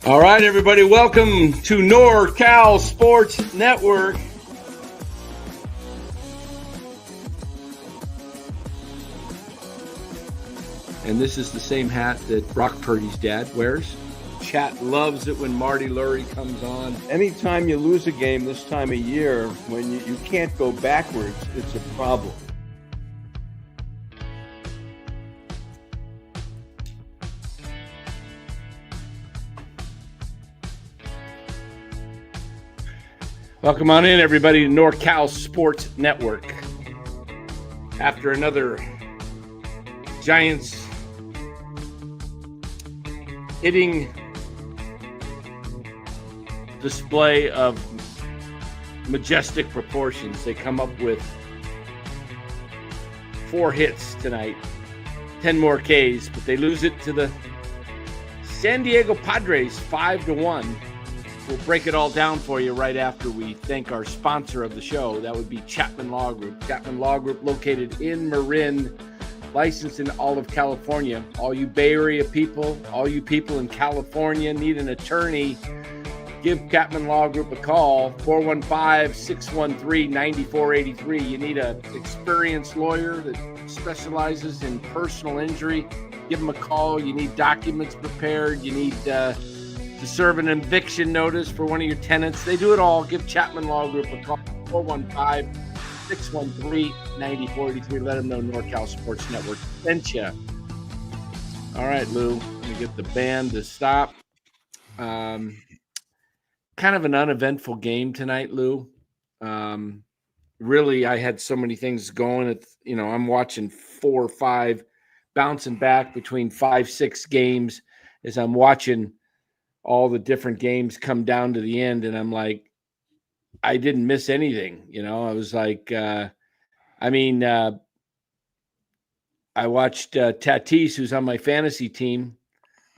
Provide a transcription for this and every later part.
All right, everybody, welcome to NorCal Sports Network. And this is the same hat that Brock Purdy's dad wears. Chat loves it when Marty Lurie comes on. Anytime you lose a game this time of year, when you can't go backwards, it's a problem. Welcome on in, everybody, to NorCal Sports Network. After another Giants hitting display of majestic proportions, they come up with 4 hits tonight, 10 more Ks, but they lose it to the San Diego Padres 5-1. We'll break it all down for you right after we thank our sponsor of the show. That would be Chapman Law Group. Chapman Law Group, located in Marin, licensed in all of California. All you Bay Area people, all you people in California need an attorney, give Chapman Law Group a call, 415-613-9483. You need an experienced lawyer that specializes in personal injury, give them a call. You need documents prepared. You need to serve an eviction notice for one of your tenants. They do it all. Give Chapman Law Group a call, 415-613-9483. Let them know NorCal Sports Network sent you. All right, Lou, let me get the band to stop. Kind of an uneventful game tonight, Lou. Really, I had so many things going. I'm watching 4 or 5, bouncing back between 5-6 games as I'm watching all the different games come down to the end. And I'm like, I didn't miss anything. I was like, I watched Tatis, who's on my fantasy team.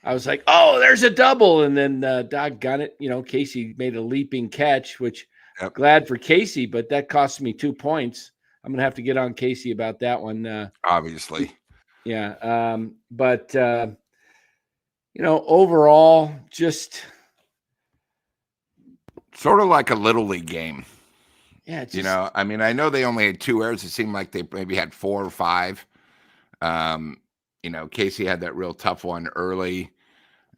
I was like, oh, there's a double. And then doggone it, Casey made a leaping catch, which glad for Casey, but that cost me 2 points. I'm going to have to get on Casey about that one. Obviously. Yeah. But overall, just sort of like a little league game. Yeah. I know they only had 2 errors. It seemed like they maybe had 4 or 5. Casey had that real tough one early,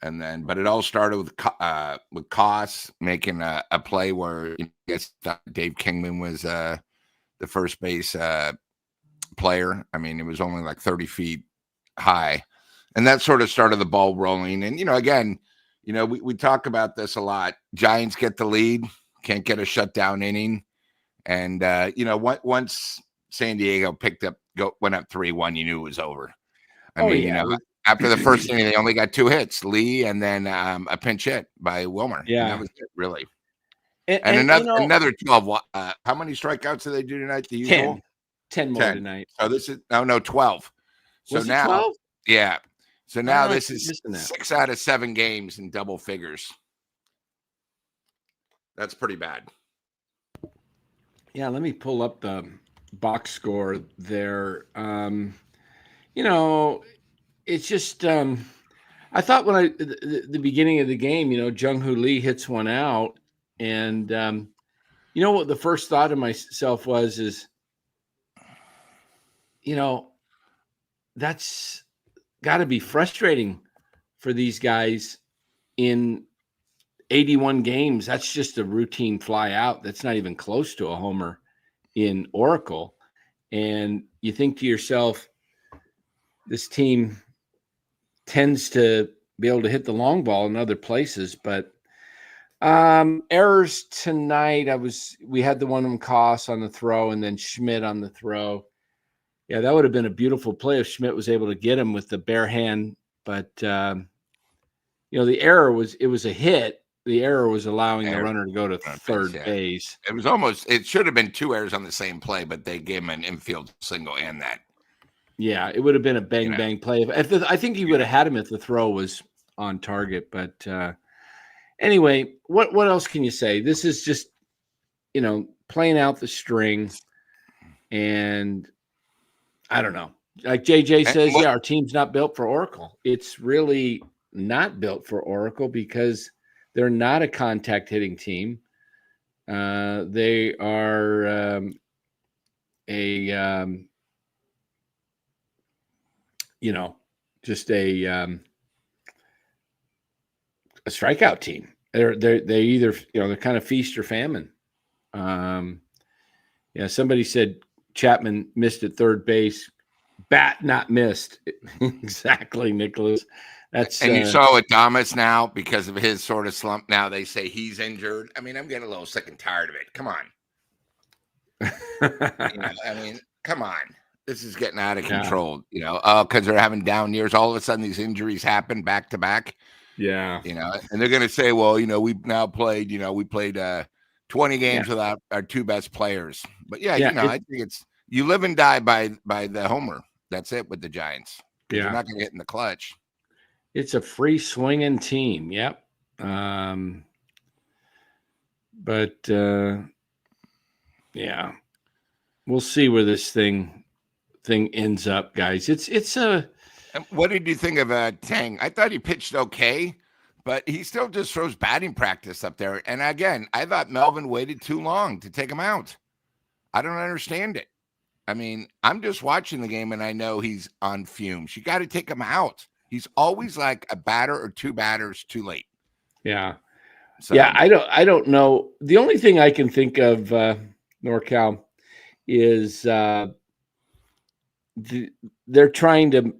but it all started with Koss making a play where I guess Dave Kingman was the first base player. I mean, it was only like 30 feet high. And that sort of started the ball rolling. And, again, we talk about this a lot. Giants get the lead, can't get a shutdown inning. And, once San Diego went up 3-1, you knew it was over. After the first inning, they only got 2 hits, Lee and then a pinch hit by Wilmer. Yeah. And that was it, really. And another 12. How many strikeouts did they do tonight? The usual? 10 more tonight. So this is, 12. So was now, 12? Yeah. So now this is 6 out of 7 games in double figures. That's pretty bad. Yeah, let me pull up the box score there. It's just I thought when the beginning of the game, Jung-Hoo Lee hits one out, and what the first thought of myself is, that's got to be frustrating for these guys in 81 games. That's just a routine fly out. That's not even close to a homer in Oracle. And you think to yourself, this team tends to be able to hit the long ball in other places, but errors tonight. We had the one from Koss on the throw and then Schmidt on the throw. Yeah, that would have been a beautiful play if Schmidt was able to get him with the bare hand. But, the error was a hit. The error was allowing the runner to go to third base. It should have been 2 errors on the same play, but they gave him an infield single and that. Yeah, it would have been a bang play. I think he would have had him if the throw was on target. But anyway, what else can you say? This is just, playing out the string. And I don't know. Like JJ says, our team's not built for Oracle. It's really not built for Oracle because They're not a contact hitting team. They are just a strikeout team. They either they're kind of feast or famine. Somebody said Chapman missed at third base. Bat not missed. Exactly, Nicholas. And you saw with Thomas now, because of his sort of slump, now they say he's injured. I mean, I'm getting a little sick and tired of it. Come on. Come on. This is getting out of control, because they're having down years. All of a sudden, these injuries happen back to back. Yeah. And they're going to say, well, we've now played, we played 20 games without our two best players. But I think it's, you live and die by the homer. That's it with the Giants. Because they're not going to hit in the clutch. It's a free swinging team. Yep. We'll see where this thing ends up, guys. It's a. What did you think of Teng? I thought he pitched okay, but he still just throws batting practice up there. And again, I thought Melvin waited too long to take him out. I don't understand it. I mean, I'm just watching the game, and I know he's on fumes. You got to take him out. He's always like a batter or two batters too late. Yeah. So. Yeah, I don't know. The only thing I can think of, NorCal, is they're trying to,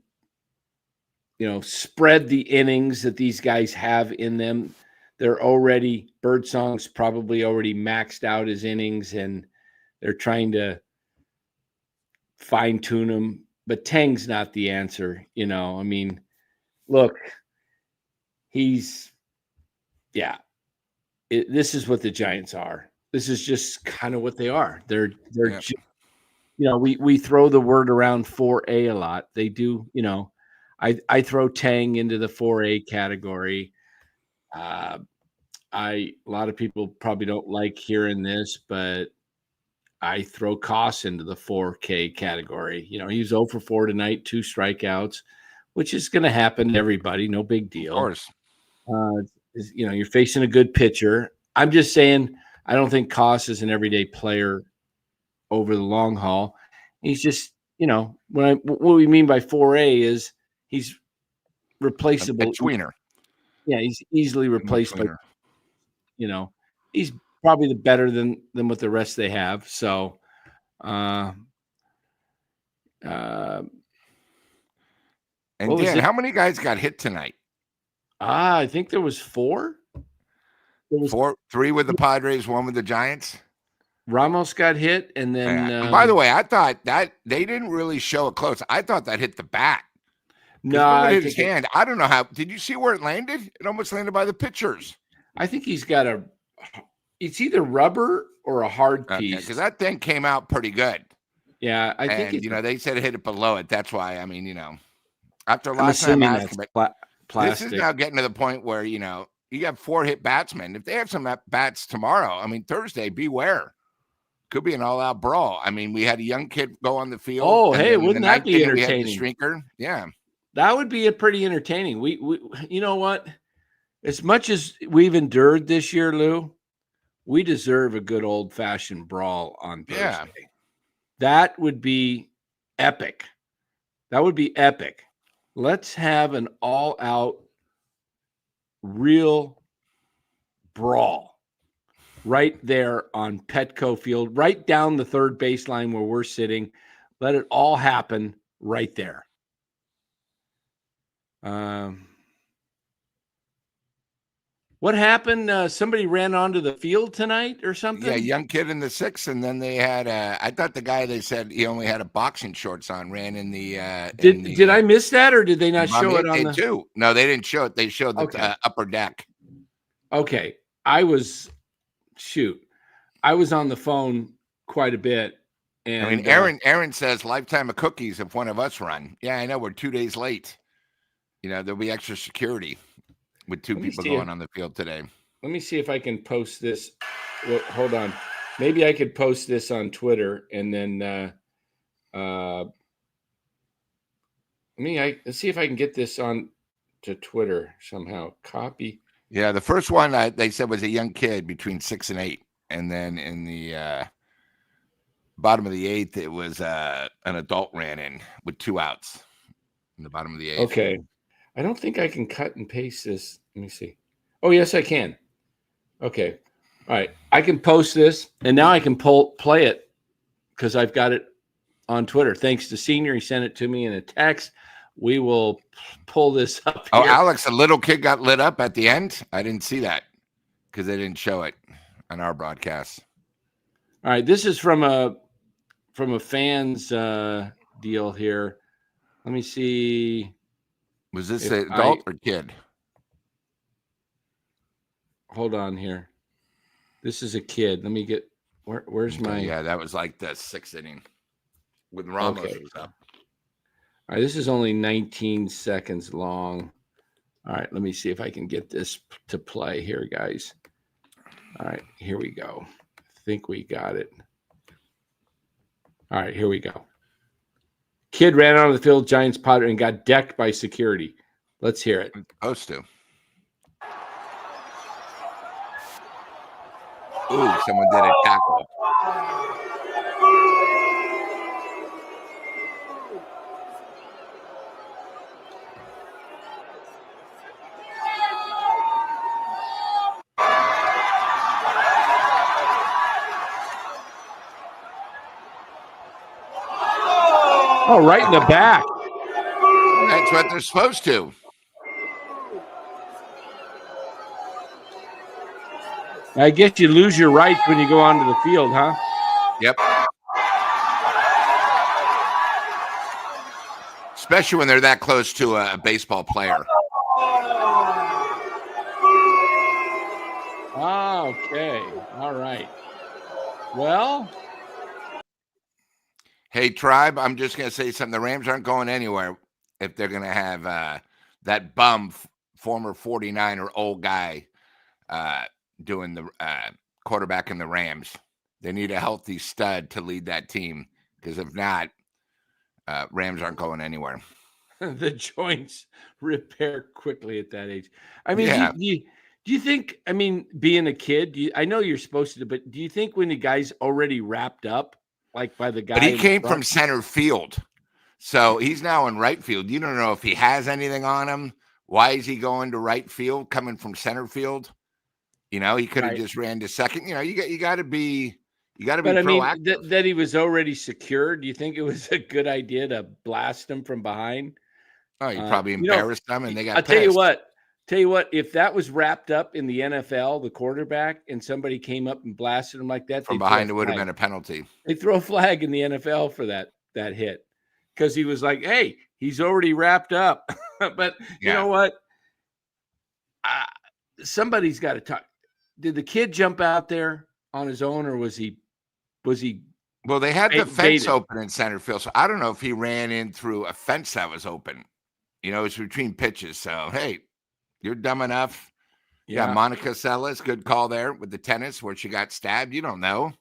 spread the innings that these guys have in them. They're already, Birdsong's probably already maxed out his innings, and they're trying to fine tune them. But Teng's not the answer. Look, this is what the Giants are. This is just kind of what they are. They're just, we throw the word around 4A a lot. They do, I throw Teng into the 4A category. A lot of people probably don't like hearing this, but I throw Koss into the 4K category. He's 0 for 4 tonight, 2 strikeouts, which is going to happen to everybody. No big deal. Of course. You're facing a good pitcher. I'm just saying, I don't think Koss is an everyday player over the long haul. He's just, what we mean by 4A is he's replaceable. A tweener. Yeah, he's easily replaced by, he's probably the better than what the rest they have. So, and Dan, how many guys got hit tonight? I think there was 4. There was 3 with the Padres, 1 with the Giants. Ramos got hit, and then. And by the way, I thought that they didn't really show it close. I thought that hit the bat. No, I hit his hand. I don't know how. Did you see where it landed? It almost landed by the pitchers. I think he's got it's either rubber or a hard piece. Because that thing came out pretty good. Yeah, I think they said it hit it below it. That's why. I mean, after last time I asked him, this is now getting to the point where you got 4 hit batsmen. If they have some bats tomorrow, Thursday, beware. Could be an all-out brawl. we had a young kid go on the field. Oh, hey, wouldn't that be entertaining? We had the streaker. Yeah. That would be a pretty entertaining. We you know what? As much as we've endured this year, Lou, we deserve a good old-fashioned brawl on Thursday. Yeah. That would be epic. Let's have an all-out real brawl right there on Petco Field, right down the third baseline where we're sitting. Let it all happen right there. What happened? Somebody ran onto the field tonight or something? Yeah, young kid in the 6th, and then they had I thought the guy, they said he only had a boxing shorts on, ran in the Did I miss that, or did they not show it on the too? No, they didn't show it. They showed the upper deck. Okay. I was on the phone quite a bit. And Aaron says lifetime of cookies if one of us run. Yeah, I know we're 2 days late. There'll be extra security with 2 people going on the field today. Let me see if I can post this. Well, hold on. Maybe I could post this on Twitter and then let's see if I can get this on to Twitter somehow. Copy. Yeah, the first one they said was a young kid between 6 and 8, and then in the bottom of the 8th, it was an adult ran in with 2 outs in the bottom of the 8th. Okay, I don't think I can cut and paste this. Let me see. Oh, yes, I can. Okay, all right, I can post this, and now I can play it because I've got it on Twitter. Thanks to Senior, he sent it to me in a text. We will pull this up Oh, here. Alex, a little kid got lit up at the end. I didn't see that because they didn't show it on our broadcast. All right, this is from a fan's deal here. Let me see. Was this an adult or kid? Hold on here. This is a kid. Let me get where's my. Yeah, that was like the 6th inning when Ramos was up. All right, this is only 19 seconds long. All right, let me see if I can get this to play here, guys. All right, here we go. I think we got it. All right, here we go. Kid ran out of the field, Giants Padres, and got decked by security. Let's hear it. It's supposed to. Ooh, someone did a tackle. Oh, right in the back. That's what they're supposed to. I guess you lose your rights when you go onto the field, huh? Yep. Especially when they're that close to a baseball player. Okay. All right. Well. Hey, Tribe, I'm just going to say something. The Rams aren't going anywhere if they're going to have that bum, former 49er old guy doing the quarterback in the Rams. They need a healthy stud to lead that team because if not, Rams aren't going anywhere. The joints repair quickly at that age. I mean, Yeah. do you think, I mean, being a kid, I know you're supposed to, but do you think when the guy's already wrapped up, like by the guy? But he came from center field. So he's now in right field. You don't know if he has anything on him. Why is he going to right field coming from center field? You know, he could have just ran to second. You know, you got to be proactive. Mean, that he was already secured. Do you think it was a good idea to blast him from behind? Oh, you probably embarrassed them, and they got. Tell you what. If that was wrapped up in the NFL, the quarterback, and somebody came up and blasted him like that from behind, it would have been a penalty. They throw a flag in the NFL for that hit because he was like, "Hey, he's already wrapped up." But you know what? Somebody's got to talk. Did the kid jump out there on his own, or was he? Well, they had the fence open in center field, so I don't know if he ran in through a fence that was open. You know, it's between pitches. So hey, you're dumb enough. Yeah, Monica Seles, good call there with the tennis where she got stabbed. You don't know.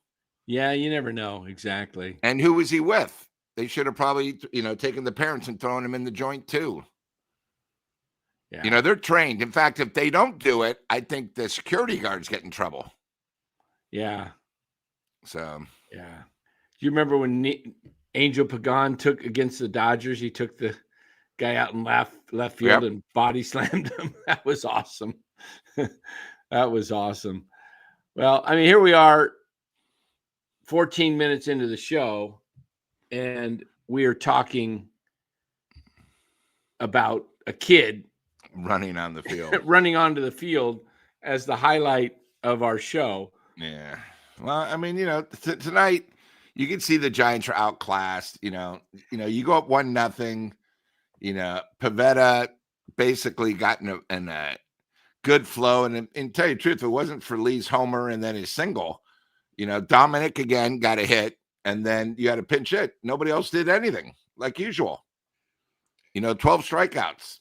Yeah, you never know exactly. And who was he with? They should have probably, taken the parents and thrown him in the joint too. Yeah. You know, they're trained. In fact, if they don't do it, I think the security guards get in trouble. Yeah. So. Yeah. Do you remember when Angel Pagan took against the Dodgers? He took the guy out in left field and body slammed him. That was awesome. That was awesome. Well, I mean, here we are 14 minutes into the show, and we are talking about a kid running on the field, running onto the field as the highlight of our show. Yeah. Well, I mean, tonight you can see the Giants are outclassed. You go up 1-0. Pivetta basically got in a good flow. And tell you the truth, if it wasn't for Lee's homer and then his single, Dominic again got a hit, and then you had a pinch hit. Nobody else did anything like usual. 12 strikeouts.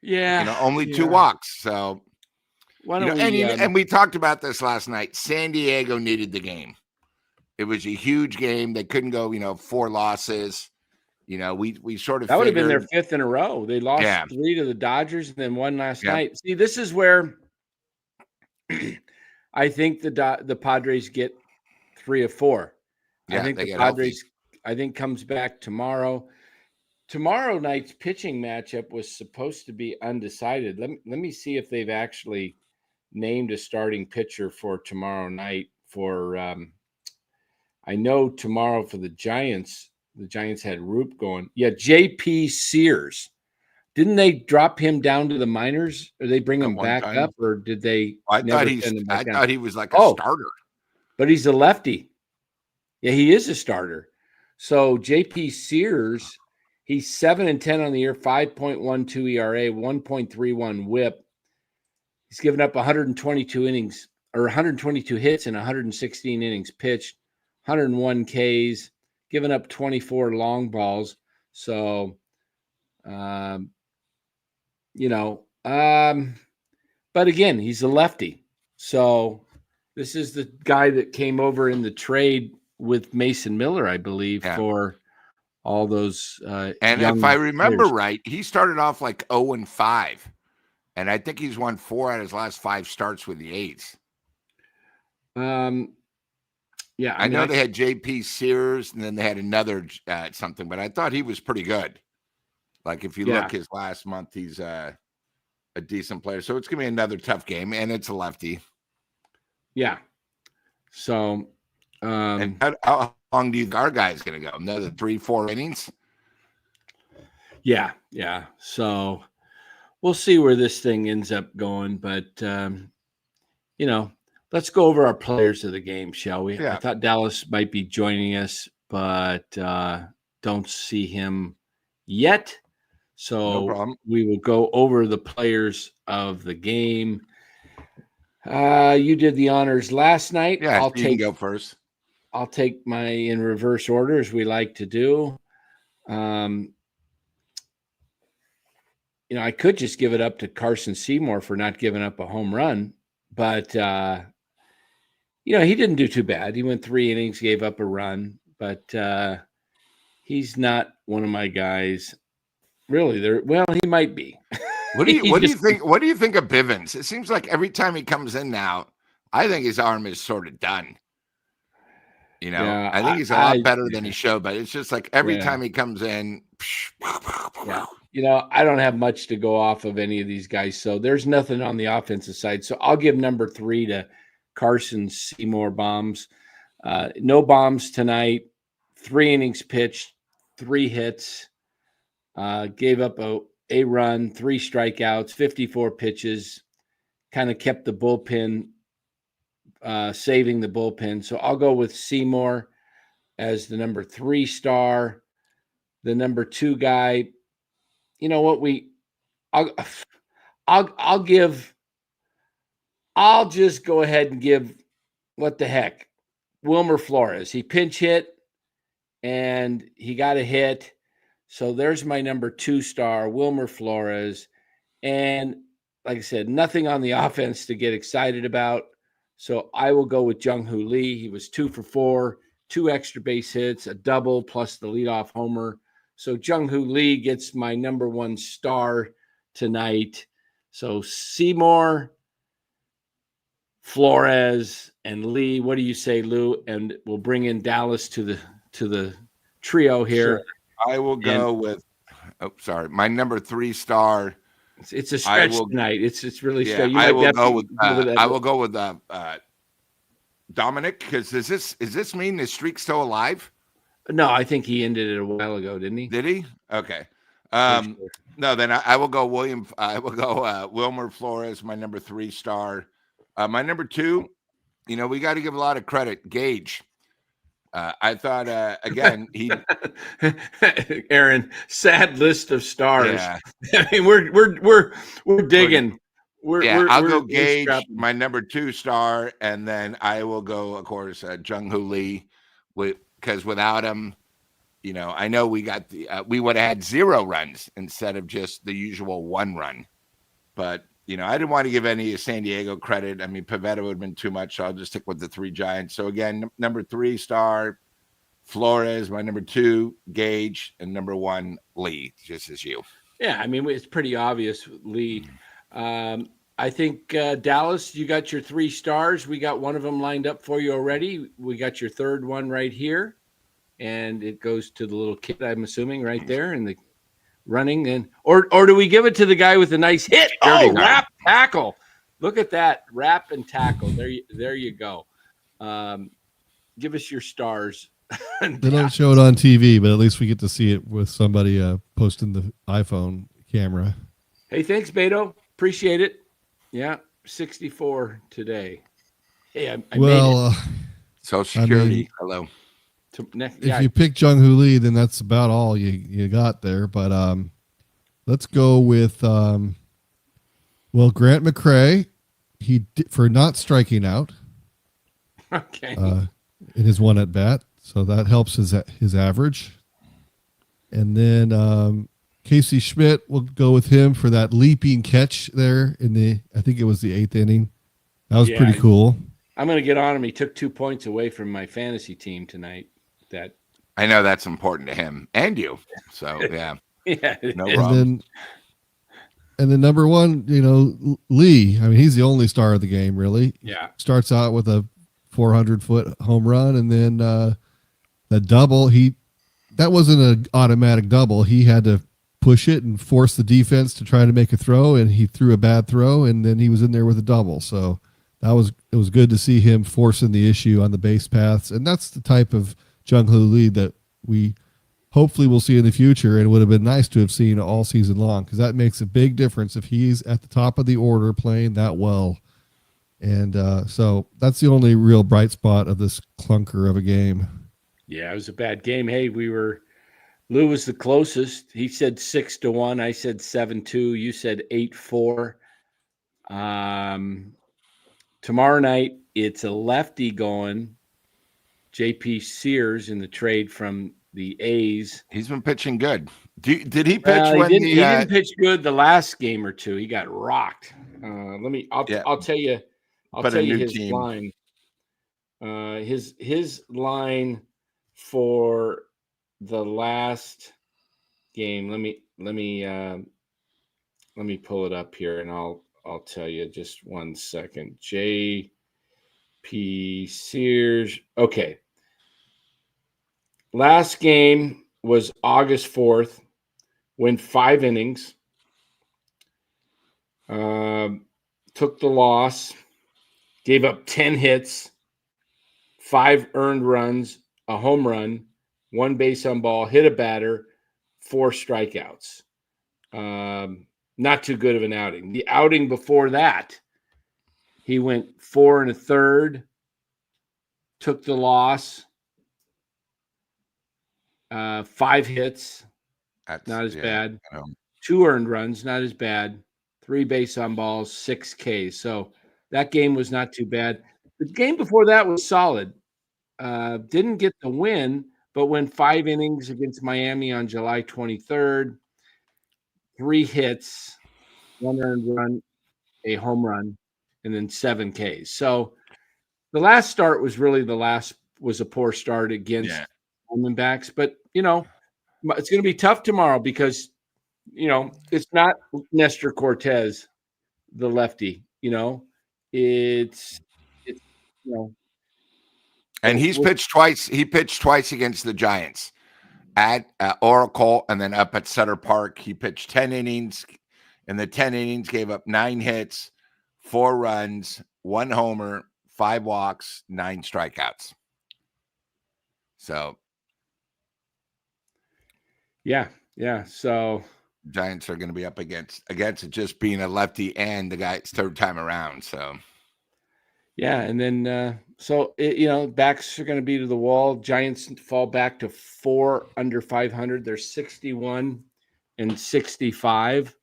Yeah. Only 2 walks. So, and we talked about this last night. San Diego needed the game. It was a huge game. They couldn't go, 4 losses. We sort of that would have been their 5th in a row. They lost 3 to the Dodgers and then 1 last night. See, this is where I think the Padres get 3 of 4. I Yeah, think they the get Padres, healthy. comes back tomorrow. Tomorrow night's pitching matchup was supposed to be undecided. Let me see if they've actually named a starting pitcher for tomorrow night. I know tomorrow for the Giants had Roop going. Yeah, J.P. Sears. Didn't they drop him down to the minors, or they bring At him one back time. up, or did they I never thought send him back I down? thought he was like a Oh, starter. but he's a lefty. Yeah, he is a starter. So J.P. Sears, he's 7-10 on the year, 5.12 ERA, 1.31 WHIP. He's given up 122 innings or 122 hits and 116 innings pitched, 101 Ks, given up 24 long balls. So, you know, but again, he's a lefty. So this is the guy that came over in the trade with Mason Miller, I believe, for all those and young if I remember players. right, he started off like 0-5. And I think he's won 4 out of his last 5 starts with the A's. Yeah, I know they had J.P. Sears, and then they had another something, but I thought he was pretty good. Like if you look his last month, he's a decent player. So it's gonna be another tough game, and it's a lefty. Yeah. So, and how long do you think our guy's gonna go? Another 3-4 innings? Yeah. So we'll see where this thing ends up going, but let's go over our players of the game, shall we? Yeah. I thought Dallas might be joining us, but don't see him yet. So problem. We will go over the players of the game. You did the honors last night. Yeah, you can go first. I'll take my in reverse order, as we like to do. I could just give it up to Carson Seymour for not giving up a home run, but he didn't do too bad. He went 3 innings, gave up a run, but he's not one of my guys. Really, he might be. What do you think? What do you think of Bivens? It seems like every time he comes in now, I think his arm is sort of done. Yeah, I think he's a lot better than he showed, but it's just like every time he comes in. Yeah. I don't have much to go off of any of these guys, so there's nothing on the offensive side. So I'll give number 3 to Carson Seymour bombs. No bombs tonight. 3 innings pitched, 3 hits. Gave up a run, 3 strikeouts, 54 pitches. Kind of kept the bullpen, saving the bullpen. So I'll go with Seymour as the number 3 star. The number 2 guy. You know what? I'll just go ahead and give, what the heck, Wilmer Flores. He pinch hit and he got a hit. So there's my number 2 star, Wilmer Flores. And like I said, nothing on the offense to get excited about. So I will go with Jung-Hoo Lee. He was 2 for 4, 2 extra base hits, a double plus the leadoff homer. So Jung-Hoo Lee gets my number 1 star tonight. So Seymour, Flores, and Lee. What do you say, Lou? And we'll bring in Dallas to the trio here. Sure. I will go with. Oh, sorry, my number 3 star. It's a stretch tonight. It's really stretch. I will go with. I will go with Dominic, because does this mean the streak's still alive? No, I think he ended it a while ago, didn't he? Did he? Okay. No, then I will go William. I will go Wilmer Flores, my number 3 star. My number 2, we got to give a lot of credit. Gage. I thought again he. Aaron, sad list of stars. Yeah. I mean, we're digging. I'll go Gage, my number 2 star, and then I will go, of course, Jung-Hoo Lee, because without him, I know we got we would have had 0 runs instead of just the usual 1 run. But I didn't want to give any San Diego credit. I mean, Pivetta would have been too much, so I'll just stick with the 3 Giants. So again, number 3 star, Flores, my number 2, Gage, and number 1, Lee, just as you. Yeah, I mean, it's pretty obvious, Lee. I think Dallas, you got your 3 stars. We got one of them lined up for you already. We got your third one right here, and it goes to the little kid, I'm assuming, right there in the running. And or do we give it to the guy with the nice hit? Dirty Oh, guy. wrap tackle! Look at that, wrap and tackle. There you go. Give us your stars. They don't show it on TV, but at least we get to see it with somebody posting the iPhone camera. Hey, thanks, Beto. Appreciate it. Yeah, 64 today. Hey, I made it. Social Security. Hello. If you pick Jung-Hoo Lee, then that's about all you got there. But let's go with Grant McCray. For not striking out. Okay. In his one at bat, so that helps his average. And then Casey Schmidt, we'll go with him for that leaping catch there I think it was the 8th inning. That was pretty cool. I'm going to get on him. He took 2 points away from my fantasy team tonight. I know that's important to him and you. So yeah. Yeah. No problem. And then number 1, Lee. I mean, he's the only star of the game, really. Yeah. Starts out with a 400-foot home run, and then the double. That wasn't an automatic double. He had to push it and force the defense to try to make a throw, and he threw a bad throw, and then he was in there with a double. So it was good to see him forcing the issue on the base paths, and that's the type of Jung-Hoo Lee that we hopefully will see in the future, and would have been nice to have seen all season long, because that makes a big difference if he's at the top of the order playing that well. And so that's the only real bright spot of this clunker of a game. Yeah, it was a bad game. Hey, Lou was the closest. He said 6-1. I said 7-2. You said 8-4. Tomorrow night, it's a lefty going. JP Sears in the trade from the A's. He's been pitching good. Did he pitch he didn't pitch good the last game or two. He got rocked. I'll tell you. I'll tell you his line. His line for the last game. Let me pull it up here, and I'll tell you. Just 1 second. J.P. Sears. Okay. Last game was August 4th. Went 5 innings. Took the loss. Gave up 10 hits, 5 earned runs, a home run, 1 base on ball, hit a batter, 4 strikeouts. Not too good of an outing. The outing before that, he went 4 1/3, took the loss, 5 hits, not as bad. 2 earned runs, not as bad. 3 base on balls, 6 Ks. So that game was not too bad. The game before that was solid. Didn't get the win, but went 5 innings against Miami on July 23rd. 3 hits, 1 earned run, a home run, and then 7 Ks. So the last start was a poor start against Diamondbacks. But, it's going to be tough tomorrow because, it's not Nestor Cortez, the lefty, It's and he's pitched twice. He pitched twice against the Giants at Oracle, and then up at Sutter Park. He pitched 10 innings. In the 10 innings, gave up 9 hits, 4 runs, 1 homer, 5 walks, 9 strikeouts. So, yeah. So Giants are going to be up against it just being a lefty and the guy's 3rd time around. So, yeah, and then backs are going to be to the wall. Giants fall back to 4 under 500. They're 61 and 65.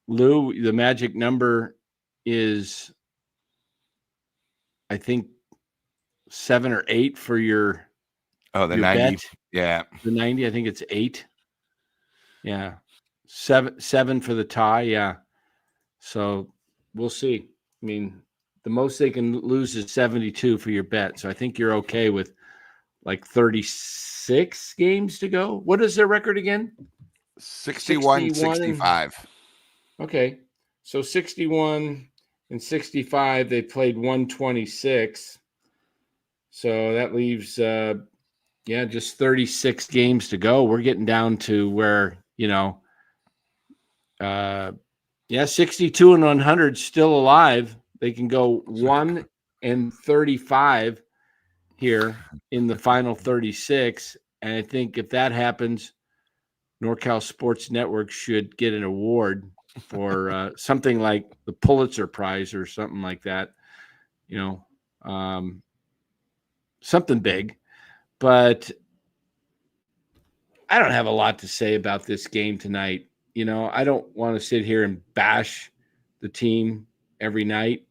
Lou, the magic number is, I think, 7 or 8 for your. Oh, the 90. Bet. Yeah. The 90, I think it's 8. Yeah. 7 for the tie. Yeah. So we'll see. I mean, the most they can lose is 72 for your bet. So I think you're okay with like 36 games to go. What is their record again? 61-65. Okay. So 61 and 65, they played 126. So that leaves, just 36 games to go. We're getting down to where, 62 and 100 still alive. They can go 1 and 35 here in the final 36. And I think if that happens, NorCal Sports Network should get an award for something like the Pulitzer Prize or something like that, something big. But I don't have a lot to say about this game tonight. I don't want to sit here and bash the team every night.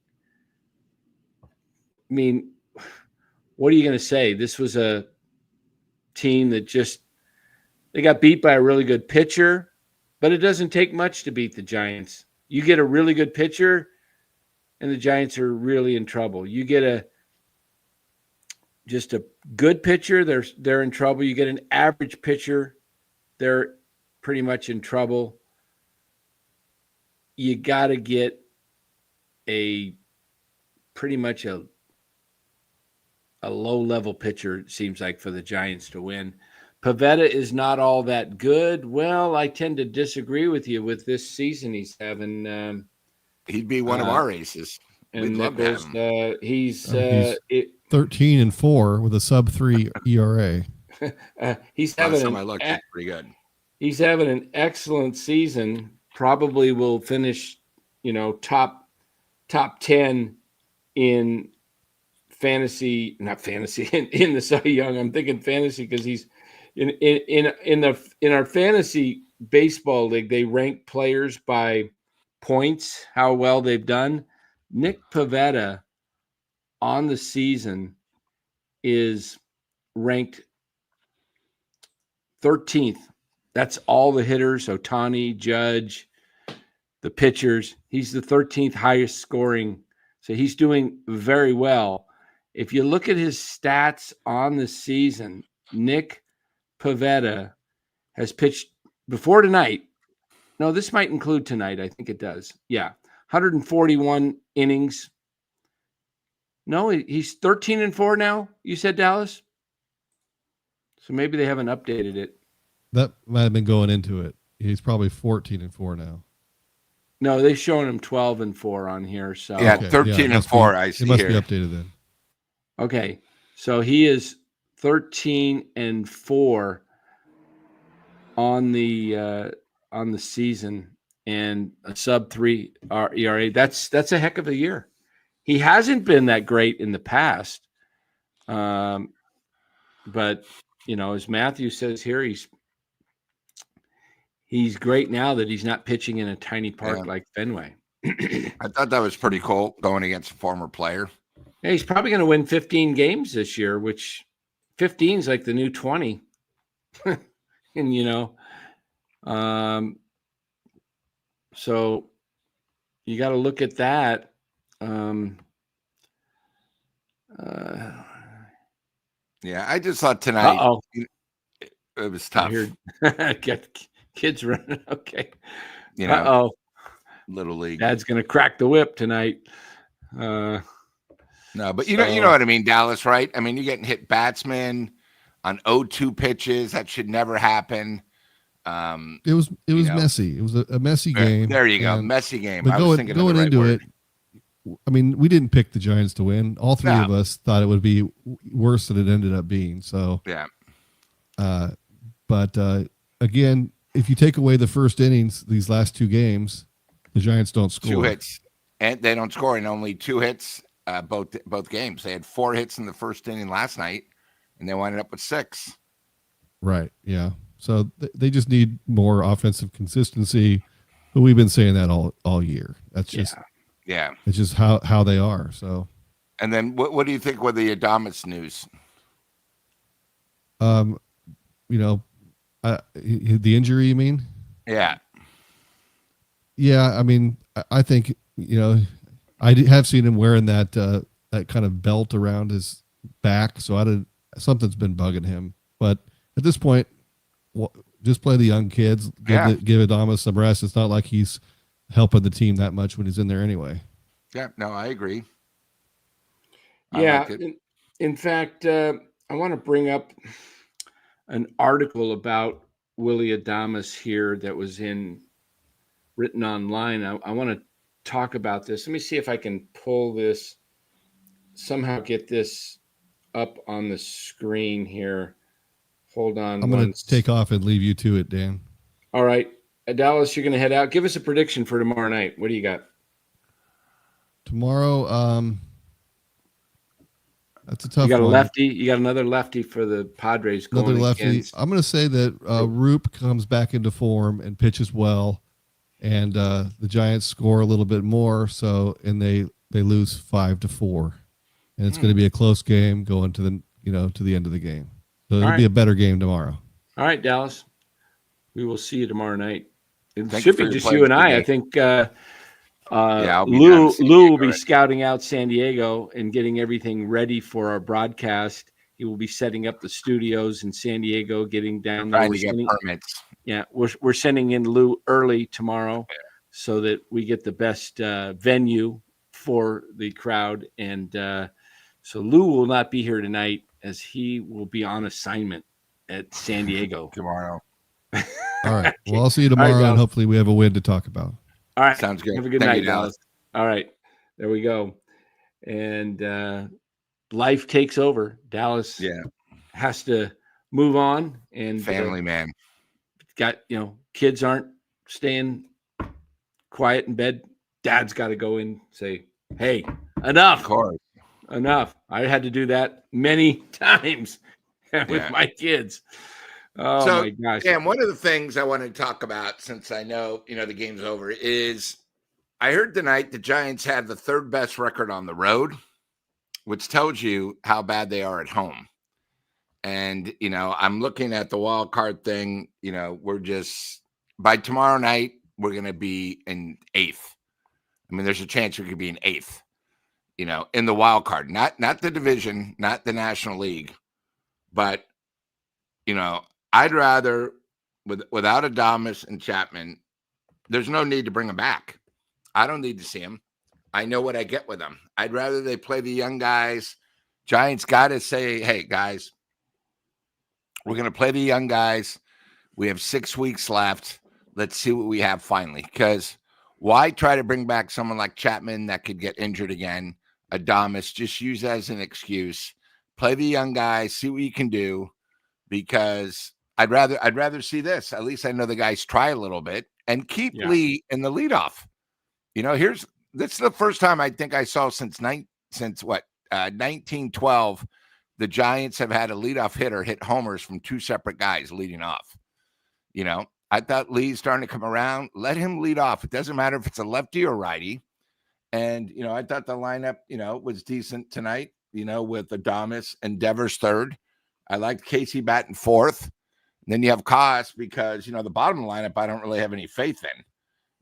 I mean, what are you going to say? This was a team that they got beat by a really good pitcher, but it doesn't take much to beat the Giants. You get a really good pitcher, and the Giants are really in trouble. You get just a good pitcher, they're in trouble. You get an average pitcher, they're pretty much in trouble. You got to get pretty much a low-level pitcher, it seems like, for the Giants to win. Pivetta is not all that good. Well, I tend to disagree with you with this season he's having. He'd be one of our aces. And Nichols, he's 13-4 with a sub-3 ERA. He's having pretty good. He's having an excellent season. Probably will finish, top 10 in fantasy, not fantasy, in the Cy Young. I'm thinking fantasy because he's in our fantasy baseball league. They rank players by points, how well they've done. Nick Pivetta on the season is ranked 13th. That's all the hitters, Ohtani, Judge, the pitchers. He's the 13th highest scoring. So he's doing very well. If you look at his stats on the season, Nick Pivetta has pitched before tonight. No, this might include tonight. I think it does. Yeah. 141 innings. No, he's 13-4 now. You said, Dallas? So maybe they haven't updated it. That might have been going into it. He's probably 14-4 now. No, they've shown him 12-4 on here. So yeah, 13-4. I see. It must here. be updated then. Okay, so he is 13-4 on the season and a sub-3 ERA. That's a heck of a year. He hasn't been that great in the past, but as Matthew says here, he's great now that he's not pitching in a tiny park like Fenway. I thought that was pretty cool going against a former player. Yeah, he's probably going to win 15 games this year, which 15 is like the new 20. And, so you got to look at that. Yeah, I just thought tonight it was tough. Kids running. Okay. Little league. Dad's going to crack the whip tonight. No, but you know what I mean, Dallas, right? I mean, you're getting hit batsmen on 0-2 pitches. That should never happen. It was messy. It was a messy game. There you go. Messy game. But I was thinking going of the right into word. it, I mean, we didn't pick the Giants to win. All three of us thought it would be worse than it ended up being. So yeah. But again, if you take away the first innings, these last two games, the Giants don't score. 2 hits, and they don't score, and only 2 hits both games. They had 4 hits in the first inning last night, and they wound up with 6. Right. Yeah. So they just need more offensive consistency. But we've been saying that all year. That's just It's just how they are. So. And then what do you think with the Adames news? The injury, you mean? Yeah. Yeah, I mean, I think, I have seen him wearing that kind of belt around his back, so something's been bugging him. But at this point, just play the young kids, give Adames some rest. It's not like he's helping the team that much when he's in there anyway. Yeah, no, I agree. Yeah. I like it. In fact, I want to bring up an article about Willie Adames here that was written online. I want to talk about this. Let me see if I can pull this, somehow get this up on the screen here. Hold on. I'm going to take off and leave you to it, Dan. All right. Dallas, you're going to head out. Give us a prediction for tomorrow night. What do you got? Tomorrow, that's a tough one. You got a lefty. You got another lefty for the Padres. Another lefty. Against... I'm going to say that Roop comes back into form and pitches well, and the Giants score a little bit more. And they lose 5-4, and it's going to be a close game going to the end of the game. So it'll be a better game tomorrow. All right, Dallas. We will see you tomorrow night. It Thank should you be just you and I. I think Lou will be scouting out San Diego and getting everything ready for our broadcast. He will be setting up the studios in San Diego, getting down there. Trying to get permits. Yeah, we're sending in Lou early tomorrow so that we get the best venue for the crowd. And so Lou will not be here tonight, as he will be on assignment at San Diego tomorrow. All right. Well, I'll see you tomorrow, and hopefully we have a win to talk about. All right. Sounds good. Have a good night, Dallas. All right. There we go. And life takes over. Dallas has to move on. And family man. Got, kids aren't staying quiet in bed. Dad's got to go in and say, hey, enough. Of course. Enough. I had to do that many times with my kids. Oh, my gosh. Yeah, one of the things I want to talk about, since I know, the game's over, is I heard tonight the Giants have the third best record on the road, which tells you how bad they are at home. And, I'm looking at the wild card thing. We're just, by tomorrow night, we're going to be in 8th. I mean, there's a chance we could be in 8th, in the wild card, not the division, not the National League, but, I'd rather, without Adames and Chapman, there's no need to bring them back. I don't need to see them. I know what I get with them. I'd rather they play the young guys. Giants got to say, hey, guys, we're going to play the young guys. We have 6 weeks left. Let's see what we have finally. Because why try to bring back someone like Chapman that could get injured again? Adames, just use that as an excuse. Play the young guys, see what you can do. Because I'd rather see this. At least I know the guys try a little bit and keep Lee in the leadoff. This is the first time I think I saw since 1912, the Giants have had a leadoff hitter hit homers from two separate guys leading off. I thought Lee's starting to come around. Let him lead off. It doesn't matter if it's a lefty or righty. And, I thought the lineup, was decent tonight, with Adames and Devers third. I liked Casey batting fourth. And then you have Koss because, the bottom of the lineup, I don't really have any faith in.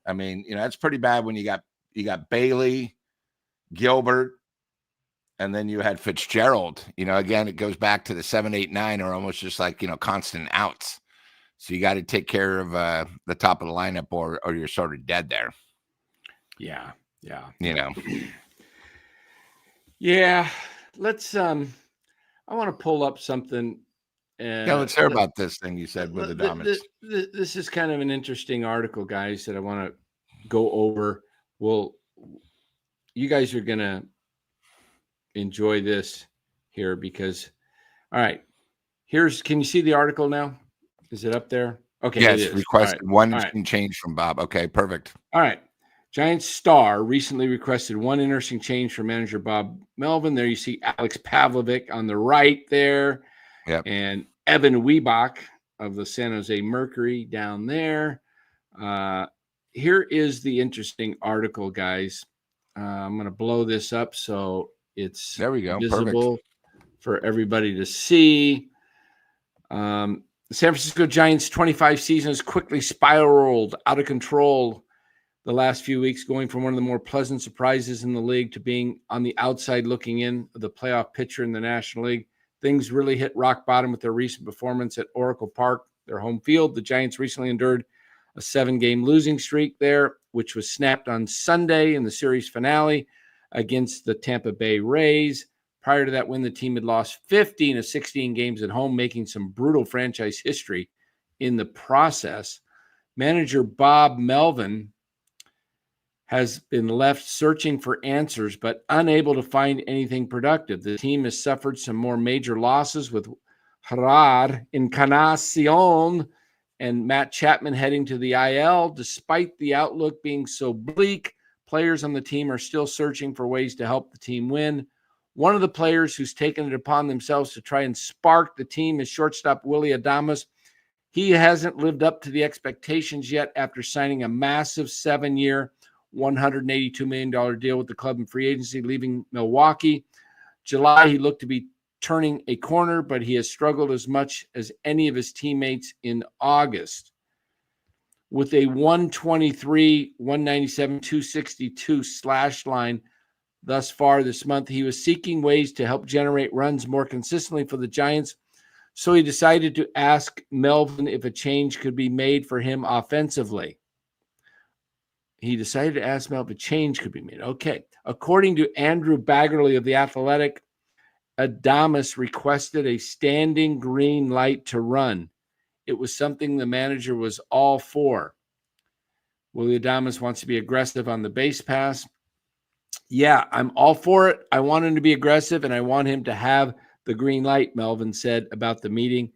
I mean, that's pretty bad when you got Bailey, Gilbert, and then you had Fitzgerald. Again, it goes back to the 7, 8, 9 are almost just like, constant outs. So you got to take care of the top of the lineup or you're sort of dead there. Yeah. Yeah. Yeah. Let's, I want to pull up something. Let's hear about this thing you said with Adames. This is kind of an interesting article, guys, that I want to go over. Well, you guys are going to enjoy this here because, all right, can you see the article now? Is it up there? Okay. Yes, requested. Right. One has been changed from Bob. Okay, perfect. All right. Giants star recently requested one interesting change from manager Bob Melvin. There you see Alex Pavlovic on the right there. Yep. And Evan Wiebach of the San Jose Mercury down there. Here is the interesting article, guys. I'm going to blow this up so it's visible for everybody to see. The San Francisco Giants' 25 season has quickly spiraled out of control the last few weeks, going from one of the more pleasant surprises in the league to being on the outside looking in of the playoff picture in the National League. Things really hit rock bottom with their recent performance at Oracle Park, their home field. The Giants recently endured a 7-game losing streak there, which was snapped on Sunday in the series finale against the Tampa Bay Rays. Prior to that win, the team had lost 15 of 16 games at home, making some brutal franchise history in the process. Manager Bob Melvin has been left searching for answers, but unable to find anything productive. The team has suffered some more major losses, with Gerard Encarnacion and Matt Chapman heading to the IL. Despite the outlook being so bleak, players on the team are still searching for ways to help the team win. One of the players who's taken it upon themselves to try and spark the team is shortstop Willy Adames. He hasn't lived up to the expectations yet after signing a massive 7-year, $182 million deal with the club in free agency, leaving Milwaukee. July, he looked to be turning a corner, but he has struggled as much as any of his teammates in August. With a 123, 197, 262 slash line thus far this month, he was seeking ways to help generate runs more consistently for the Giants. So he decided to ask Melvin if a change could be made for him offensively. He decided to ask Melvin if a change could be made. Okay. According to Andrew Baggerly of The Athletic, Adames requested a standing green light to run. It was something the manager was all for. Willy Adames wants to be aggressive on the base pass. Yeah, I'm all for it. I want him to be aggressive, and I want him to have the green light, Melvin said about the meeting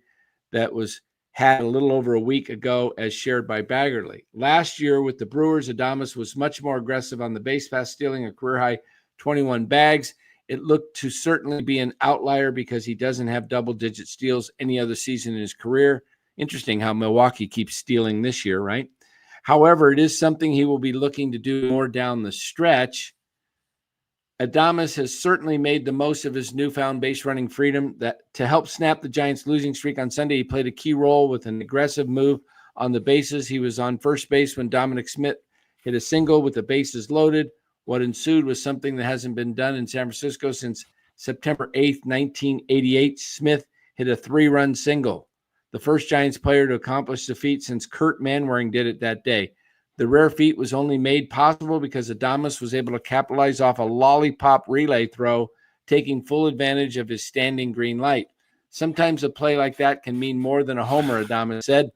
that was had a little over a week ago, as shared by Baggerly. Last year with the Brewers, Adames was much more aggressive on the base pass, stealing a career-high 21 bags. It looked to certainly be an outlier because he doesn't have double-digit steals any other season in his career. Interesting how Milwaukee keeps stealing this year, right? However, it is something he will be looking to do more down the stretch. Adames has certainly made the most of his newfound base running freedom. That to help snap the Giants' losing streak on Sunday, he played a key role with an aggressive move on the bases. He was on first base when Dominic Smith hit a single with the bases loaded. What ensued was something that hasn't been done in San Francisco since September 8th, 1988. Smith hit a 3-run single, the first Giants player to accomplish the feat since Kurt Manwaring did it that day. The rare feat was only made possible because Adames was able to capitalize off a lollipop relay throw, taking full advantage of his standing green light. Sometimes a play like that can mean more than a homer, Adames said.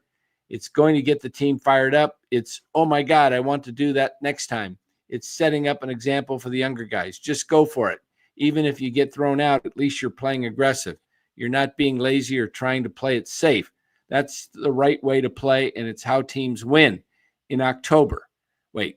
It's going to get the team fired up. It's, oh my God, I want to do that next time. It's setting up an example for the younger guys. Just go for it. Even if you get thrown out, at least you're playing aggressive. You're not being lazy or trying to play it safe. That's the right way to play, and it's how teams win. In October.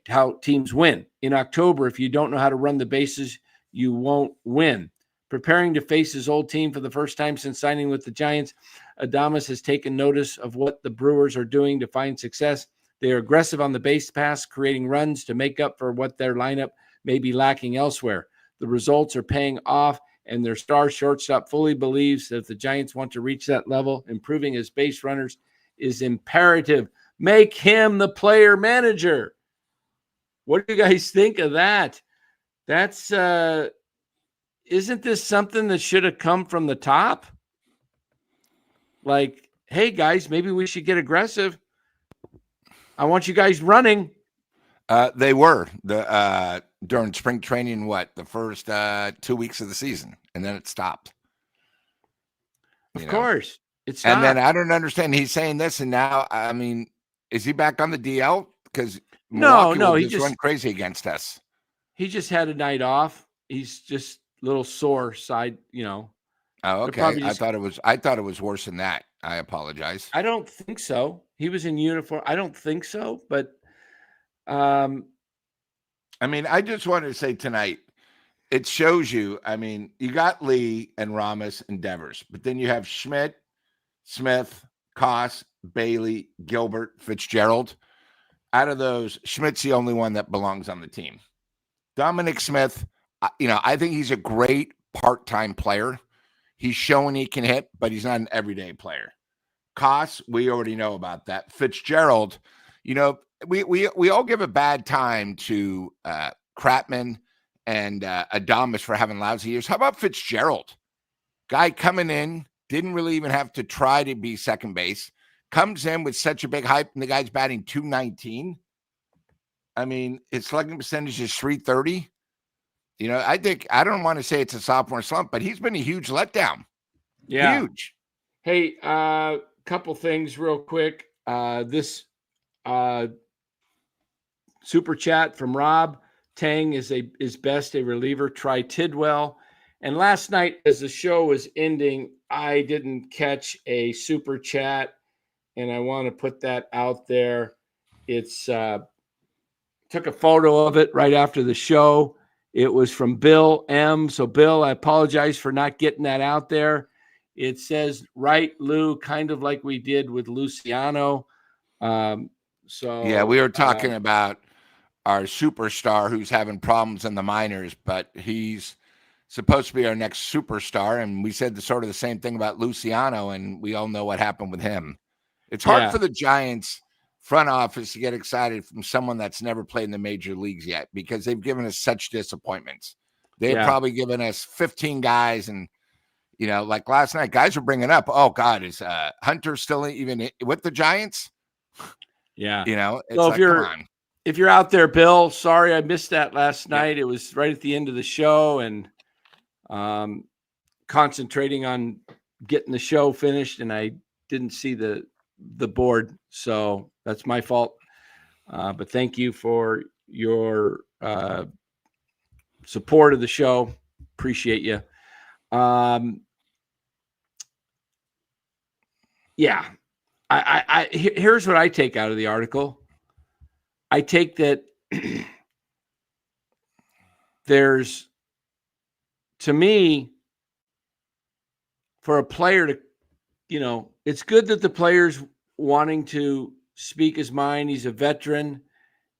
How teams win. In October, if you don't know how to run the bases, you won't win. Preparing to face his old team for the first time since signing with the Giants, Adames has taken notice of what the Brewers are doing to find success. They are aggressive on the base pass, creating runs to make up for what their lineup may be lacking elsewhere. The results are paying off, and their star shortstop fully believes that if the Giants want to reach that level, improving his base runners is imperative. Make him the player manager. What do you guys think of that? That's isn't this something that should have come from the top? Like, hey guys, maybe we should get aggressive. I want you guys running. They were during spring training, the first 2 weeks of the season, and then it stopped. Of course. It's and then I don't understand. He's saying this, and now, I mean, is he back on the DL? Because no, he just went crazy against us. He just had a night off. He's just a little sore side, Oh, okay. I thought it was worse than that. I apologize. I don't think so. He was in uniform. I don't think so, but I mean, I just wanted to say tonight, it shows you. I mean, you got Lee and Ramos and Devers, but then you have Schmidt, Smith, Koss, Bailey, Gilbert, Fitzgerald. Out of those, Schmidt's the only one that belongs on the team. Dominic Smith, I think he's a great part-time player. He's showing he can hit, but he's not an everyday player. Koss, we already know about that. Fitzgerald, we all give a bad time to Chapman and Adames for having lousy years. How about Fitzgerald? Guy coming in, didn't really even have to try to be second base. comes in with such a big hype and the guy's batting 219. I mean, his slugging percentage is 330. You know, I don't want to say it's a sophomore slump, but he's been a huge letdown. Yeah. Huge. Hey, couple things real quick. This super chat from Rob Teng is best a reliever. Try Tidwell. And last night, as the show was ending, I didn't catch a super chat, and I want to put that out there. It's took a photo of it right after the show. It was from Bill M. So, Bill, I apologize for not getting that out there. It says, right, Lou, kind of like we did with Luciano. Yeah, we were talking about our superstar who's having problems in the minors, but he's supposed to be our next superstar. And we said the same thing about Luciano, and we all know what happened with him. It's hard for the Giants front office to get excited from someone that's never played in the major leagues yet, because they've given us such disappointments. They've probably given us 15 guys, and you know, like last night, guys were bringing up, oh God, is Hunter still even with the Giants? Yeah. You know, it's so like, come on. If you're out there, Bill, sorry I missed that last night. It was right at the end of the show, and concentrating on getting the show finished, and I didn't see the board, so that's my fault. But thank you for your support of the show. Appreciate you. Yeah, here's what I take out of the article. I take that there's, to me, for a player to, you know, it's good that the player's wanting to speak his mind. He's a veteran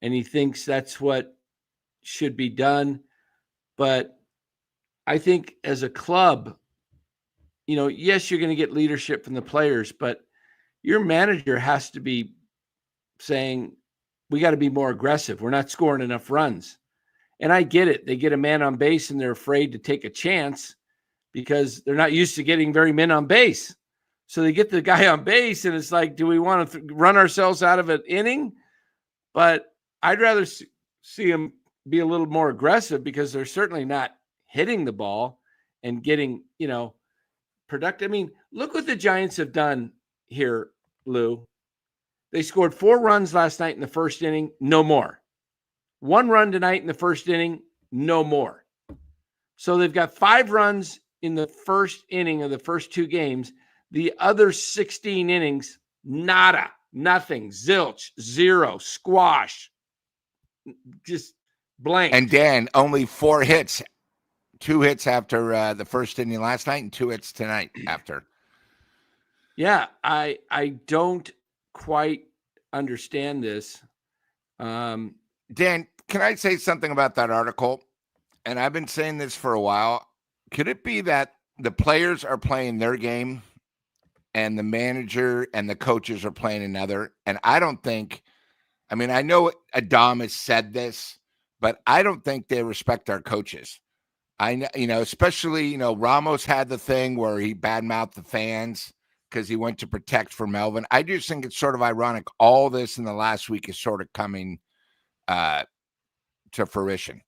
and he thinks that's what should be done. But I think as a club, you know, yes, you're going to get leadership from the players, but your manager has to be saying, we got to be more aggressive. We're not scoring enough runs. And I get it. They get a man on base and they're afraid to take a chance because they're not used to getting very men on base. So they get the guy on base and it's like, do we want to run ourselves out of an inning? But I'd rather see them be a little more aggressive, because they're certainly not hitting the ball and getting, you know, productive. I mean, look what the Giants have done here, Lou. They scored 4 runs last night in the first inning, no more. 1 run tonight in the first inning, no more. So they've got 5 runs in the first inning of the first 2 games. The other 16 innings, nada, nothing, zilch, 0, squash, just blank. And Dan, only 4 hits, 2 hits after the first inning last night and 2 hits tonight after. Yeah, I don't quite understand this. Dan, can I say something about that article? And I've been saying this for a while. Could it be that the players are playing their game and the manager and the coaches are playing another? And I don't think, I mean, I know Adames said this, but I don't think they respect our coaches. You know, especially, you know, Ramos had the thing where he badmouthed the fans because he went to protect for Melvin. I just think it's sort of ironic. All this in the last week is sort of coming to fruition.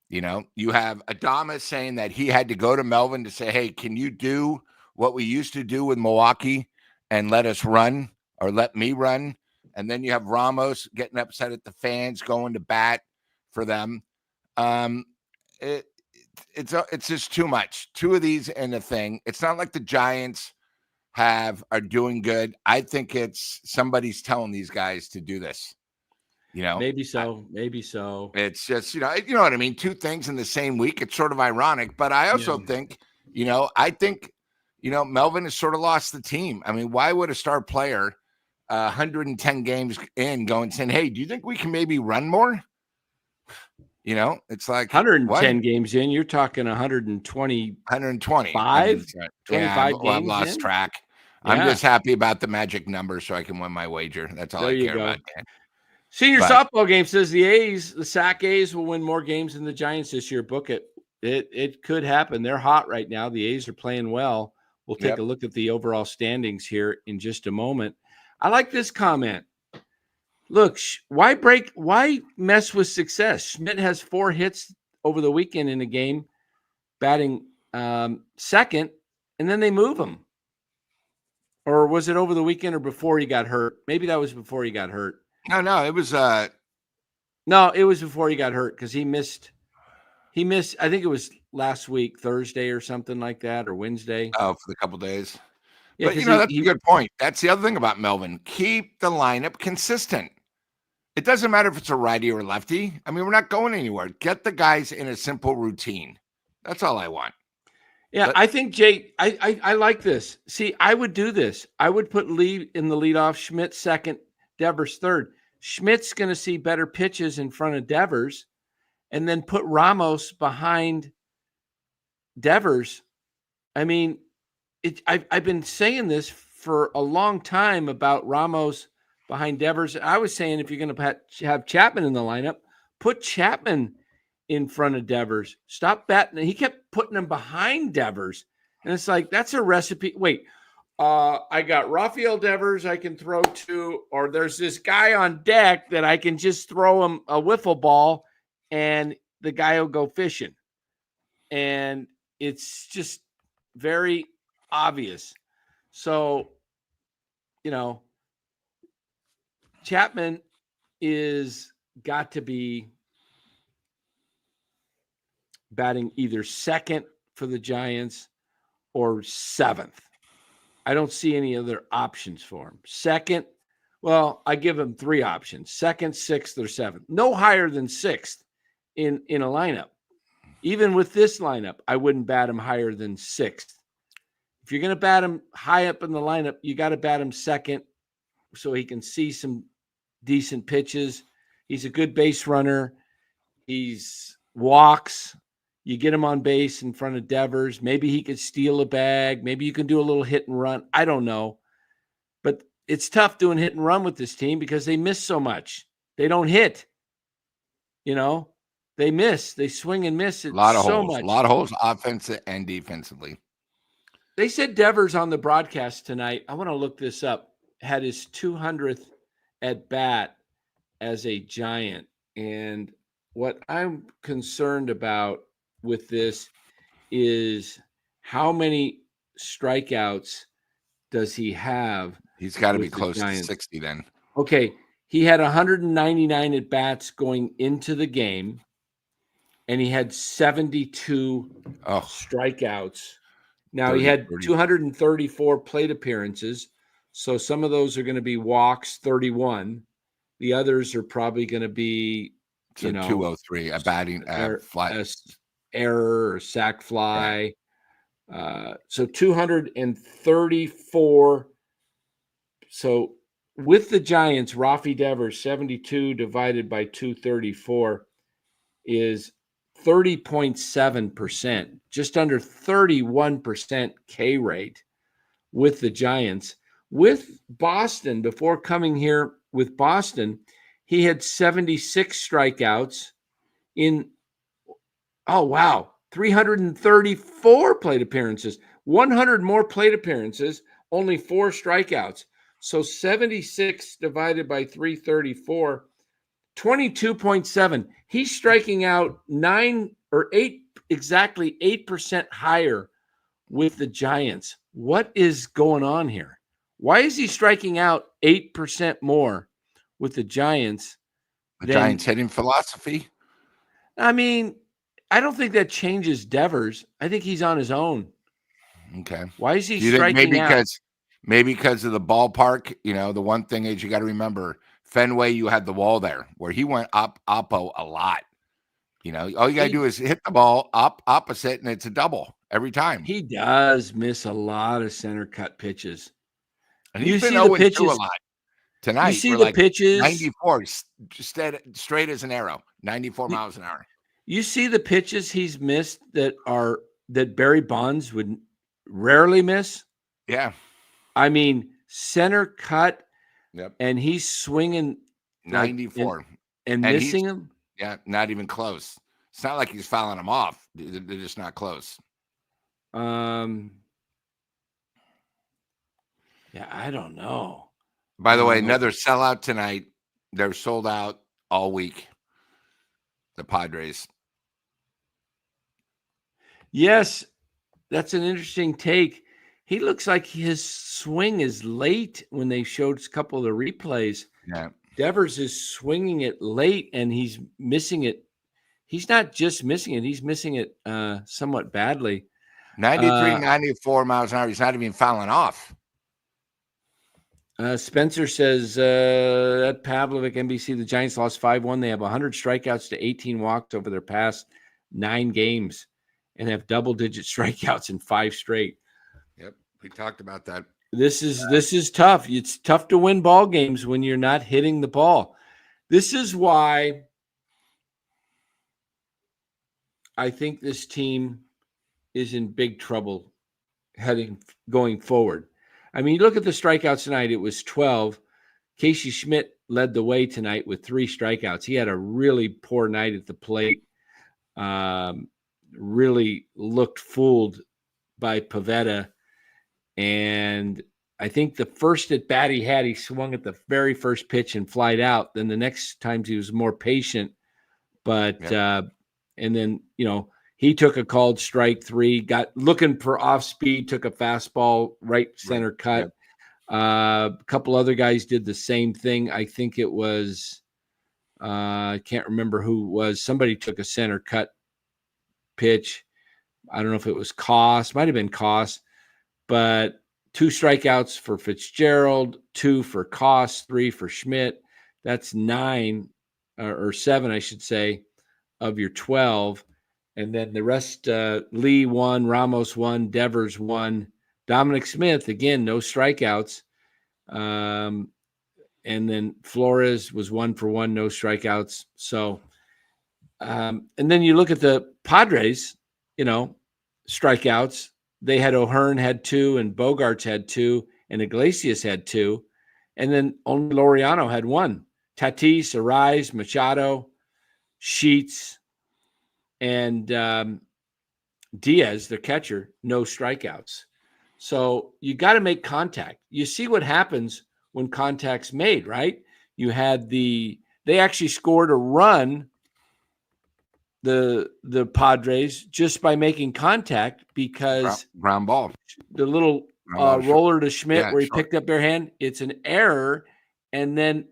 You know, you have Adames saying that he had to go to Melvin to say, hey, can you do what we used to do with Milwaukee and let us run, or let me run? And then you have Ramos getting upset at the fans, going to bat for them. It's just too much. 2 of these in a thing. It's not like the Giants are doing good. I think it's somebody's telling these guys to do this. You know, maybe so. It's just, you know what I mean? 2 things in the same week. It's sort of ironic, but I also think, you know, Melvin has sort of lost the team. I mean, why would a star player 110 games in go and say, hey, do you think we can maybe run more? You know, it's like 110 games in. You're talking 120. 120. 25 games. I've lost in? track. Yeah. I'm just happy about the magic number so I can win my wager. That's all I care about. Senior softball game says the SAC A's will win more games than the Giants this year. Book it. It could happen. They're hot right now. The A's are playing well. We'll take a look at the overall standings here in just a moment. I like this comment. Look, why mess with success? Schmidt has 4 hits over the weekend in a game, batting second, and then they move him. Or was it over the weekend or before he got hurt? Maybe that was before he got hurt. No, it was No, it was before he got hurt because he missed. I think it was last week, Thursday or something like that, or Wednesday. for the couple days. Yeah, But that's a good point. That's the other thing about Melvin. Keep the lineup consistent. It doesn't matter if it's a righty or lefty. I mean, we're not going anywhere. Get the guys in a simple routine. That's all I want. Yeah, I think Jay. I like this. See, I would do this. I would put Lee in the leadoff, Schmidt second, Devers third. Schmidt's going to see better pitches in front of Devers, and then put Ramos behind Devers. I mean, I've been saying this for a long time about Ramos behind Devers. I was saying if you're going to have Chapman in the lineup, put Chapman in front of Devers. Stop batting. He kept putting him behind Devers. And it's like, that's a recipe. Wait, I got Rafael Devers I can throw to, or there's this guy on deck that I can just throw him a wiffle ball and the guy will go fishing. And it's just very obvious. So, Chapman is got to be batting either second for the Giants or 7th. I don't see any other options for him. Second, well, I give him 3 options: 2nd, 6th, or 7th. No higher than 6th in a lineup. Even with this lineup, I wouldn't bat him higher than 6th. If you're going to bat him high up in the lineup, you got to bat him second so he can see some decent pitches. He's a good base runner. He's walks. You get him on base in front of Devers. Maybe he could steal a bag. Maybe you can do a little hit and run. I don't know. But it's tough doing hit and run with this team because they miss so much. They don't hit. They miss. They swing and miss. A lot of so holes. much. A lot of holes, offensive and defensively. They said Devers on the broadcast tonight, I want to look this up, had his 200th at bat as a Giant. And what I'm concerned about with this is how many strikeouts does he have? He's got to be close to 60 then. Okay. He had 199 at bats going into the game, and he had 72 strikeouts. Now, he had 234 plate appearances, so some of those are going to be walks, 31. The others are probably going to be, 203, a batting fly. Error or sac fly. Yeah. So 234. So with the Giants, Rafi Devers, 72 divided by 234 is 30.7%, just under 31% K rate with the Giants. With Boston, before coming here with Boston, he had 76 strikeouts in 334 plate appearances, 100 more plate appearances, only 4 strikeouts. So 76 divided by 334, 22.7. He's striking out 8% higher with the Giants. What is going on here? Why is he striking out 8% more with the Giants? The Giants' hitting philosophy? I mean, I don't think that changes Devers. I think he's on his own. Okay. Why is he striking out? Maybe because of the ballpark. The one thing is you got to remember, Fenway, you had the wall there where he went oppo a lot. All you got to do is hit the ball up opposite, and it's a double every time. He does miss a lot of center cut pitches. And he's been 0-2 a lot. Tonight, you see the pitches. 94, straight as an arrow, 94 miles an hour. You see the pitches he's missed that Barry Bonds would rarely miss. Yeah. I mean, center cut. Yep. And he's swinging 94 and missing him. Yeah, not even close. It's not like he's fouling them off. They're just not close. Yeah, I don't know. By the way, another sellout tonight. They're sold out all week. The Padres. Yes, that's an interesting take. He looks like his swing is late when they showed a couple of the replays. Yeah. Devers is swinging it late, and he's missing it. He's not just missing it. He's missing it somewhat badly. 93, 94 miles an hour. He's not even fouling off. Spencer says at Pavlovic, NBC, the Giants lost 5-1. They have 100 strikeouts to 18 walks over their past 9 games and have double-digit strikeouts in 5 straight. Yep, we talked about that. This is tough. It's tough to win ball games when you're not hitting the ball. This is why I think this team is in big trouble going forward. I mean, you look at the strikeouts tonight, it was 12. Casey Schmidt led the way tonight with 3 strikeouts. He had a really poor night at the plate. Really looked fooled by Pivetta. And I think the first at bat he had, he swung at the very first pitch and flied out. Then the next times he was more patient. But, and then, he took a called strike 3, got looking for off speed, took a fastball, right center cut. Yep. A couple other guys did the same thing. I think it was, I can't remember who it was. Somebody took a center cut pitch. I don't know if it was Koss, might have been Koss, but 2 strikeouts for Fitzgerald, 2 for Koss, 3 for Schmidt. That's 9 or 7, I should say, of your 12. And then the rest, Lee 1, Ramos 1, Devers 1, Dominic Smith, again, no strikeouts. And then Flores was 1 for 1, no strikeouts. So, and then you look at the Padres, strikeouts. They had O'Hearn had 2, and Bogarts had 2, and Iglesias had 2. And then only Laureano had 1. Tatis, Arise, Machado, Sheets, and Diaz, their catcher, no strikeouts. So you got to make contact. You see what happens when contact's made, right? You had they actually scored a run, the Padres, just by making contact because ground ball, the little roller to Schmidt where he short. picked up their hand, it's an error. And then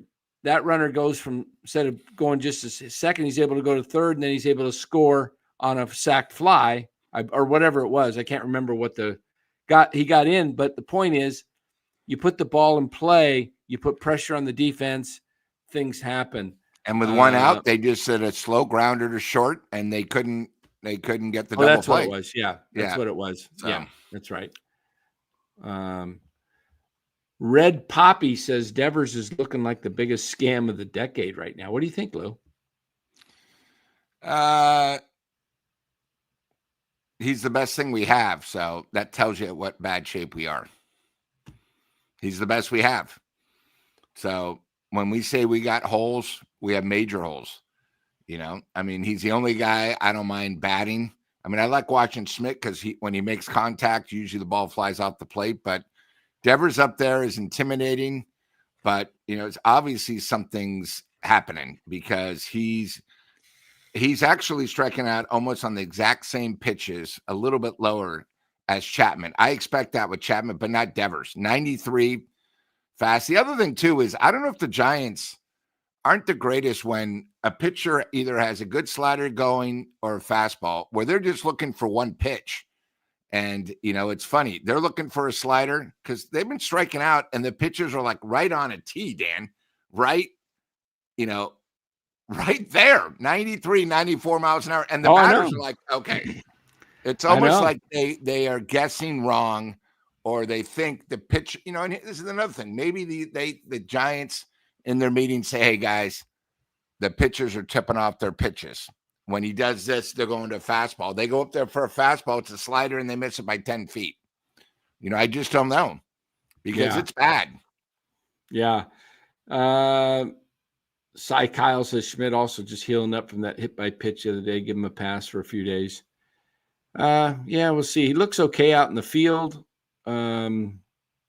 that runner goes from, instead of going just a second, he's able to go to third, and then he's able to score on a sacked fly or whatever it was. I can't remember what he got in, but the point is you put the ball in play, you put pressure on the defense, things happen. And with 1 out, they just said a slow grounder to short, and they couldn't get the double that's play. What it was. Yeah, that's what it was. So. Yeah, that's right. Red Poppy says Devers is looking like the biggest scam of the decade right now. What do you think, Lou? He's the best thing we have, so that tells you what bad shape we are. He's the best we have. So when we say we got holes, we have major holes. I mean, he's the only guy I don't mind batting. I mean, I like watching Schmidt because when he makes contact, usually the ball flies off the plate, but Devers up there is intimidating, but it's obviously something's happening because he's actually striking out almost on the exact same pitches, a little bit lower as Chapman. I expect that with Chapman, but not Devers. 93 fast. The other thing too is I don't know if the Giants aren't the greatest when a pitcher either has a good slider going or a fastball where they're just looking for one pitch. And, it's funny. They're looking for a slider because they've been striking out and the pitchers are like right on a tee, Dan. Right? Right there. 93, 94 miles an hour. And the batters are like, okay. It's almost like they are guessing wrong or they think the pitch, and this is another thing. Maybe the Giants in their meeting say, hey, guys, the pitchers are tipping off their pitches. When he does this, they're going to a fastball. They go up there for a fastball. It's a slider, and they miss it by 10 feet. I just don't know because it's bad. Yeah. Cy Kyle says Schmidt also just healing up from that hit by pitch the other day. Give him a pass for a few days. We'll see. He looks okay out in the field.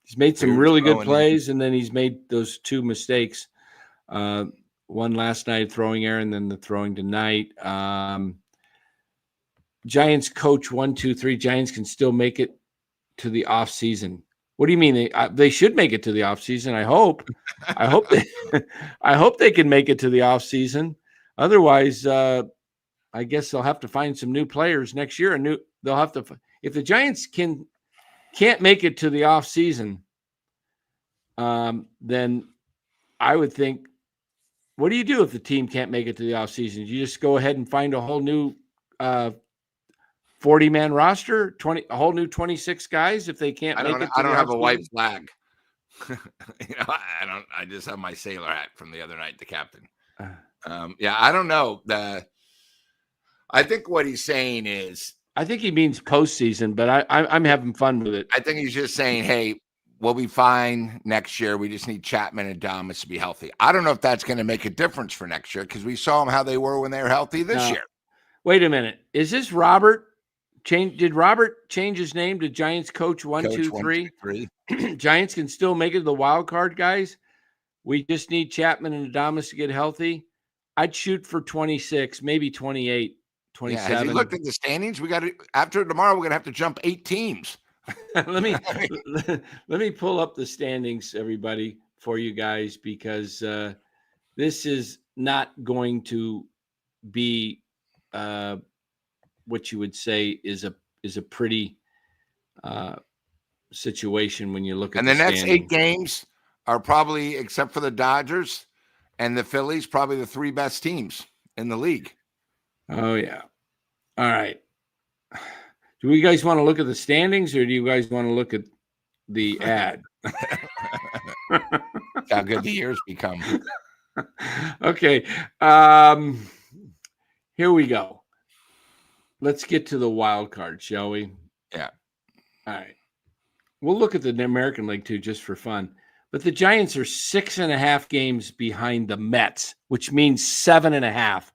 He's made some really good throwing plays, and then he's made those 2 mistakes. One last night, throwing error, and then the throwing tonight. Giants coach 1, 2, 3. Giants can still make it to the off season. What do you mean? They should make it to the off season. I hope. I hope they. I hope they can make it to the off season. Otherwise, I guess they'll have to find some new players next year. They'll have to. If the Giants can't make it to the off season, then I would think, what do you do if the team can't make it to the off season? You just go ahead and find a whole new 40-man roster, a whole new 26 guys if they can't make it. I don't have a white flag. I just have my sailor hat from the other night, the captain. I don't know. I think what he's saying is, I think he means postseason, but I'm having fun with it. I think he's just saying, hey, we'll be fine next year. We just need Chapman and Damas to be healthy. I don't know if that's going to make a difference for next year because we saw them how they were when they were healthy this year. Wait a minute. Is this Robert? Did Robert change his name to Giants coach 1, 2, 3? Giants can still make it to the wild card, guys. We just need Chapman and Adames to get healthy. I'd shoot for 26, maybe 28, 27. Has he looked at the standings? We got to, after tomorrow, we're going to have to jump 8 teams. let me pull up the standings, everybody, for you guys, because this is not going to be what you would say is a pretty situation when you look at the next 8 games are probably, except for the Dodgers and the Phillies, probably the 3 best teams in the league. Oh yeah. All right. Do you guys want to look at the standings, or do you guys want to look at the ad? How good the years become. Okay. Here we go. Let's get to the wild card, shall we? Yeah. All right. We'll look at the American League too, just for fun. But the Giants are 6.5 games behind the Mets, which means 7.5.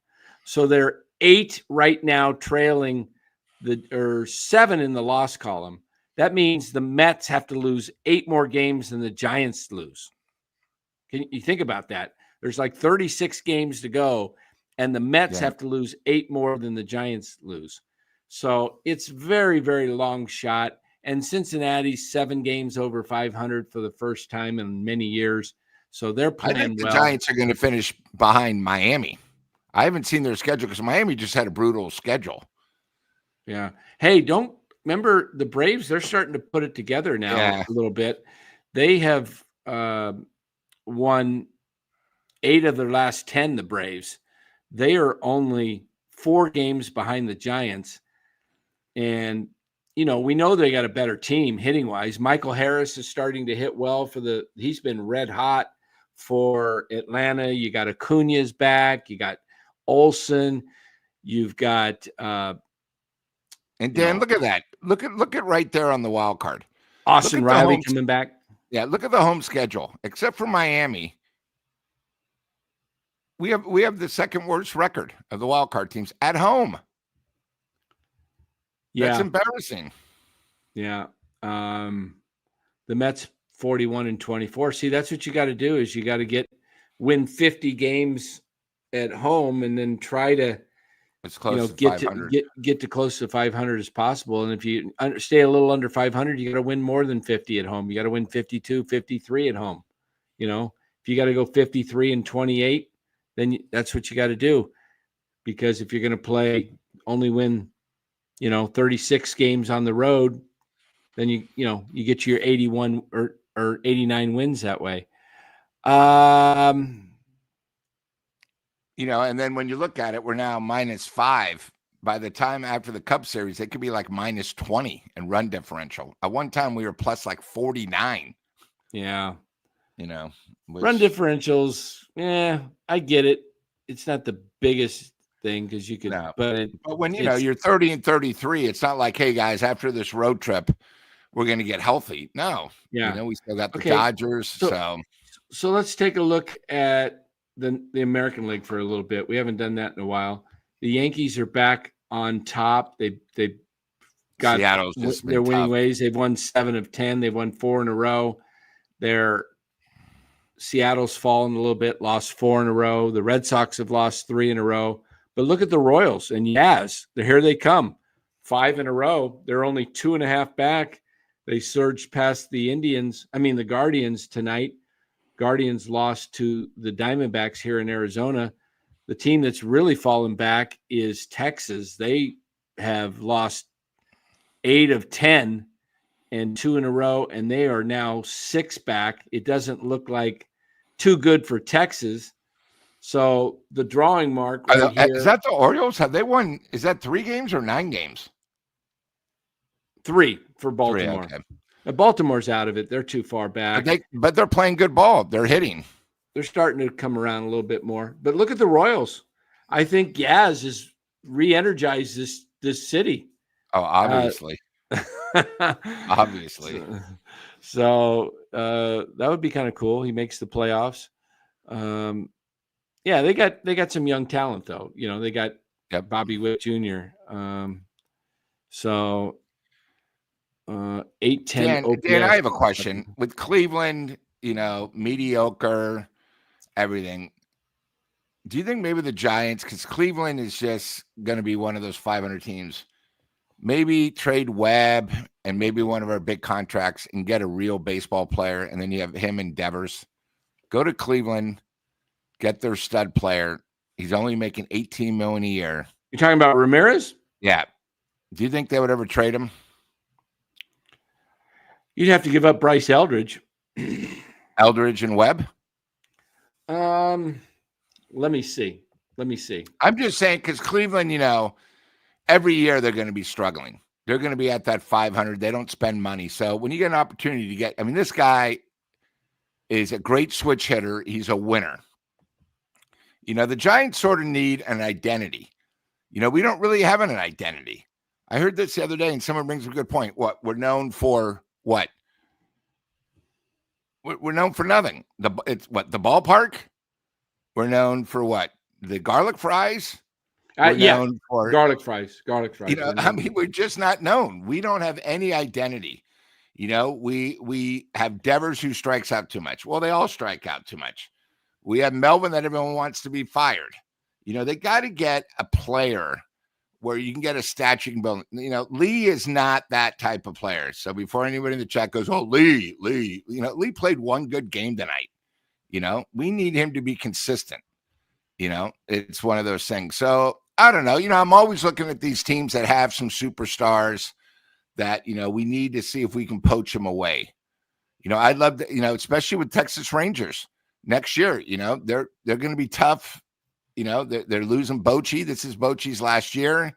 So they're 8 right now, trailing or 7 in the loss column. That means the Mets have to lose 8 more games than the Giants lose. Can you think about that? There's like 36 games to go, and the Mets have to lose 8 more than the Giants lose. So it's very, very long shot. And Cincinnati's 7 games over 500 for the first time in many years. So they're playing well. I think the Giants are going to finish behind Miami. I haven't seen their schedule because Miami just had a brutal schedule. Yeah. Hey, don't remember the Braves? They're starting to put it together now a little bit. They have won 8 of their last 10, the Braves. They are only 4 games behind the Giants. And, we know they got a better team hitting-wise. Michael Harris is starting to hit well he's been red hot for Atlanta. You got Acuna's back. You got Olsen. You've got and Dan, look at that. Look at right there on the wild card. Austin Riley coming back. Yeah, look at the home schedule. Except for Miami, we have the second worst record of the wild card teams at home. Yeah, that's embarrassing. Yeah, the Mets 41-24. See, that's what you got to do is you got to win 50 games at home and then try to get to close to 500 as possible. And if you stay a little under 500, you got to win more than 50 at home. You got to win 52, 53 at home. If you got to go 53-28, then that's what you got to do. Because if you're going to only win, 36 games on the road, then you get your 81 or 89 wins that way. And then when you look at it, we're now -5. By the time after the Cubs series, it could be like -20 in run differential. At one time, we were plus like 49. Yeah. Run differentials. Yeah, I get it. It's not the biggest thing because you could, but when you're 30-33, it's not like, hey guys, after this road trip, we're going to get healthy. No. Yeah. We still got the Dodgers. So let's take a look at the American League for a little bit. We haven't done that in a while. The Yankees are back on top. They got Seattle's just their been winning tough. ways. They've won 7 of 10. They've won 4 in a row. Seattle's fallen a little bit, lost 4 in a row. The Red Sox have lost 3 in a row. But look at the Royals and Yaz. Here they come. 5 in a row. They're only 2.5 back. They surged past the Guardians tonight. Guardians lost to the Diamondbacks here in Arizona. The team that's really fallen back is Texas. They have lost 8 of 10 and 2 in a row, and they are now 6 back. It doesn't look like too good for Texas. So the drawing mark right here. Is that the Orioles? Have they won? Is that 3 games or 9 games? 3 for Baltimore. 3, okay. Baltimore's out of it. They're too far back. But they're playing good ball. They're hitting. They're starting to come around a little bit more. But look at the Royals. I think Yaz has re-energized this city. Oh, obviously. Obviously. So that would be kind of cool. He makes the playoffs. Yeah, they got some young talent though. They got Bobby Witt Jr. 8-10. Dan, I have a question. With Cleveland, mediocre, everything. Do you think maybe the Giants, because Cleveland is just going to be one of those 500 teams, maybe trade Webb and maybe one of our big contracts and get a real baseball player, and then you have him and Devers. Go to Cleveland, get their stud player. He's only making $18 million a year. You're talking about Ramirez? Yeah. Do you think they would ever trade him? You'd have to give up Bryce Eldridge. Eldridge and Webb? Let me see. I'm just saying because Cleveland, every year they're going to be struggling. They're going to be at that 500. They don't spend money. So when you get an opportunity to this guy is a great switch hitter. He's a winner. The Giants sort of need an identity. We don't really have an identity. I heard this the other day, and someone brings a good point. What? We're known for what? We're known for nothing. The ballpark? We're known for what? The garlic fries? Known for garlic fries. We're just not known. We don't have any identity. We have Devers who strikes out too much. Well, they all strike out too much. We have Melvin that everyone wants to be fired. They got to get a player where you can get a stat you can build. Lee is not that type of player. So before anybody in the chat goes, oh, Lee, Lee played one good game tonight. We need him to be consistent. It's one of those things. So I don't know. I'm always looking at these teams that have some superstars that, we need to see if we can poach them away. I'd love to, especially with Texas Rangers next year, they're going to be tough. They're losing Bochy. This is Bochy's last year.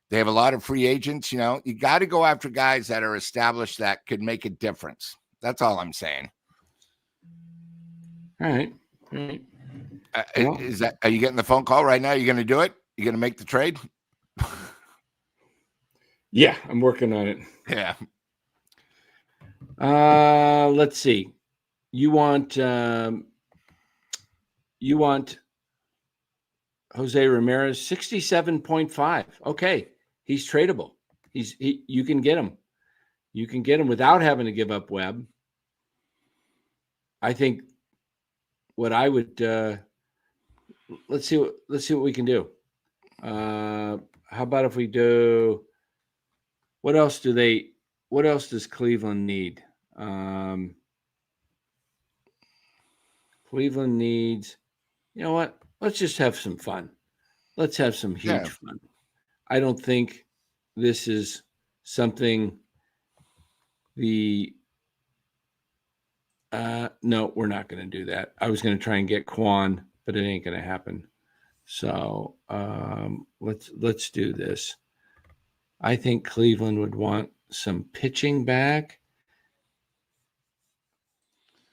They have a lot of free agents. You got to go after guys that are established that could make a difference. That's all I'm saying. All right. Are you getting the phone call right now? Are you going to do it? You going to make the trade? Yeah, I'm working on it. Yeah. Let's see. You want Jose Ramirez, 67.5. Okay. He's tradable. You can get him. You can get him without having to give up Webb. I think what I would let's see what we can do. How about if we do what else does Cleveland need? Cleveland needs, you know what? Let's just have some fun. Let's have some huge fun. I don't think this is something no, we're not going to do that. I was going to try and get Quan, but it ain't going to happen. So let's do this. I think Cleveland would want some pitching back.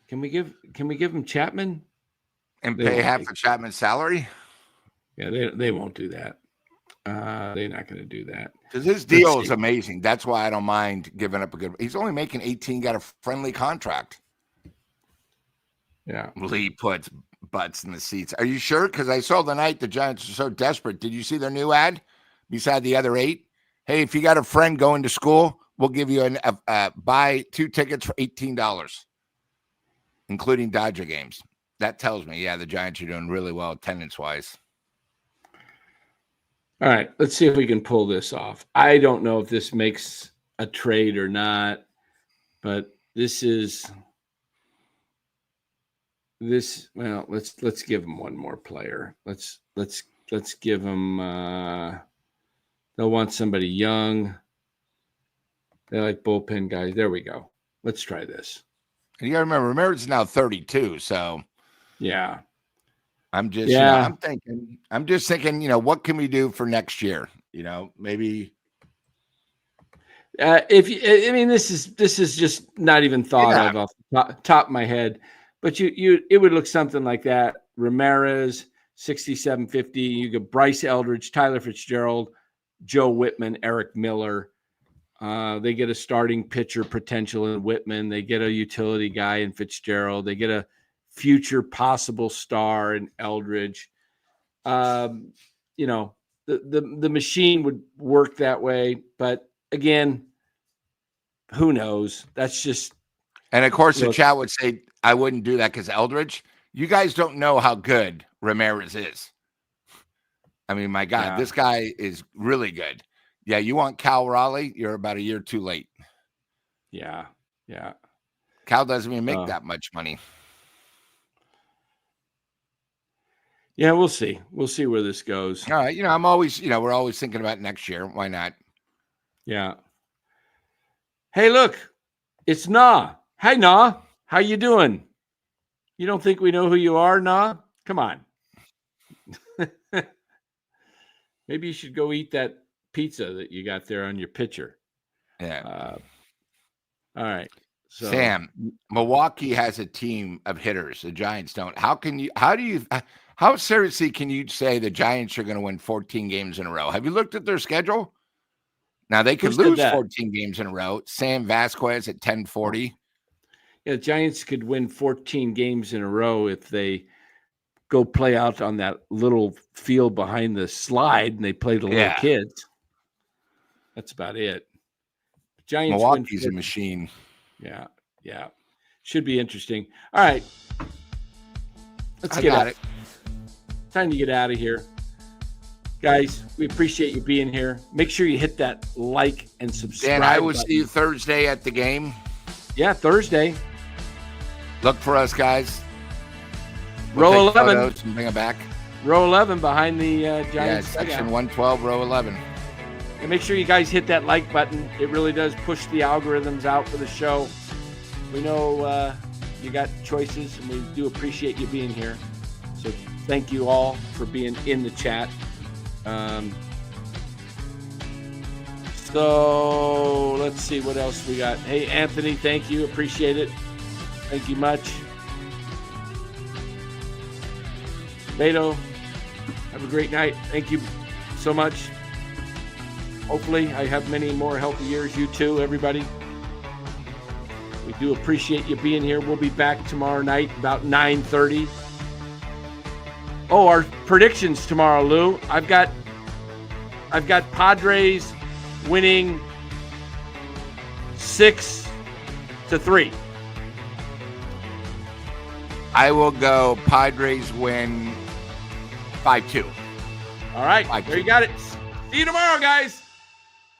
Can we give him Chapman and pay half of Chapman's salary? Yeah, they won't do that. They're not going to do that because his deal is amazing. That's why I don't mind giving up a good. He's only making 18. Got a friendly contract. Yeah, Lee puts butts in the seats. Are you sure? Because I saw the night the Giants are so desperate. Did you see their new ad? Beside the other 8, Hey, if you got a friend going to school, we'll give you buy 2 tickets for $18, including Dodger games. That tells me, the Giants are doing really well attendance-wise. All right, let's see if we can pull this off. I don't know if this makes a trade or not, but let's give him one more player. Let's give him they'll want somebody young. They like bullpen guys. There we go. Let's try this. And you got to remember, Ramirez is now 32, so yeah. I'm just thinking, what can we do for next year? Maybe this is just not even thought of off the top of my head, but it would look something like that. Ramirez, 6750. You get Bryce Eldridge, Tyler Fitzgerald, Joe Whitman, Eric Miller. They get a starting pitcher potential in Whitman. They get a utility guy in Fitzgerald. They get a future possible star in Eldridge. The machine would work that way, but again, who knows? That's just. And of course, the chat would say I wouldn't do that because Eldridge. You guys don't know how good Ramirez is. I mean, my God, This guy is really good. Yeah, you want Cal Raleigh? You're about a year too late. Yeah. Cal doesn't even make that much money. Yeah, we'll see. We'll see where this goes. All right. I'm always, we're always thinking about next year. Why not? Yeah. Hey, look, it's Na. Hi, Na. How you doing? You don't think we know who you are, Na? Come on. Maybe you should go eat that pizza that you got there on your pitcher. Yeah. All right. So, Sam, Milwaukee has a team of hitters. The Giants don't. How seriously can you say the Giants are going to win 14 games in a row? Have you looked at their schedule? Now they could lose 14 games in a row. Sam Vasquez at 1040. Yeah, the Giants could win 14 games in a row if they go play out on that little field behind the slide and they play the little kids. That's about it. Giants. Milwaukee's a machine. Yeah. Should be interesting. All right. Let's get it. Time to get out of here. Guys, we appreciate you being here. Make sure you hit that like and subscribe. Dan, I will see you Thursday at the game. Yeah, Thursday. Look for us, guys. Row 11. And bring it back. Row 11 behind the Giants. Yeah, section 112, row 11. And make sure you guys hit that like button. It really does push the algorithms out for the show. We know you got choices, and we do appreciate you being here. So thank you all for being in the chat. So let's see what else we got. Hey, Anthony, thank you. Appreciate it. Thank you much. Beto, have a great night. Thank you so much. Hopefully I have many more healthy years. You too, everybody. We do appreciate you being here. We'll be back tomorrow night about 9:30. Oh, our predictions tomorrow, Lou. I've got Padres winning 6-3. I will go Padres win 5-2. All right, 5-2. there you got it. See you tomorrow, guys.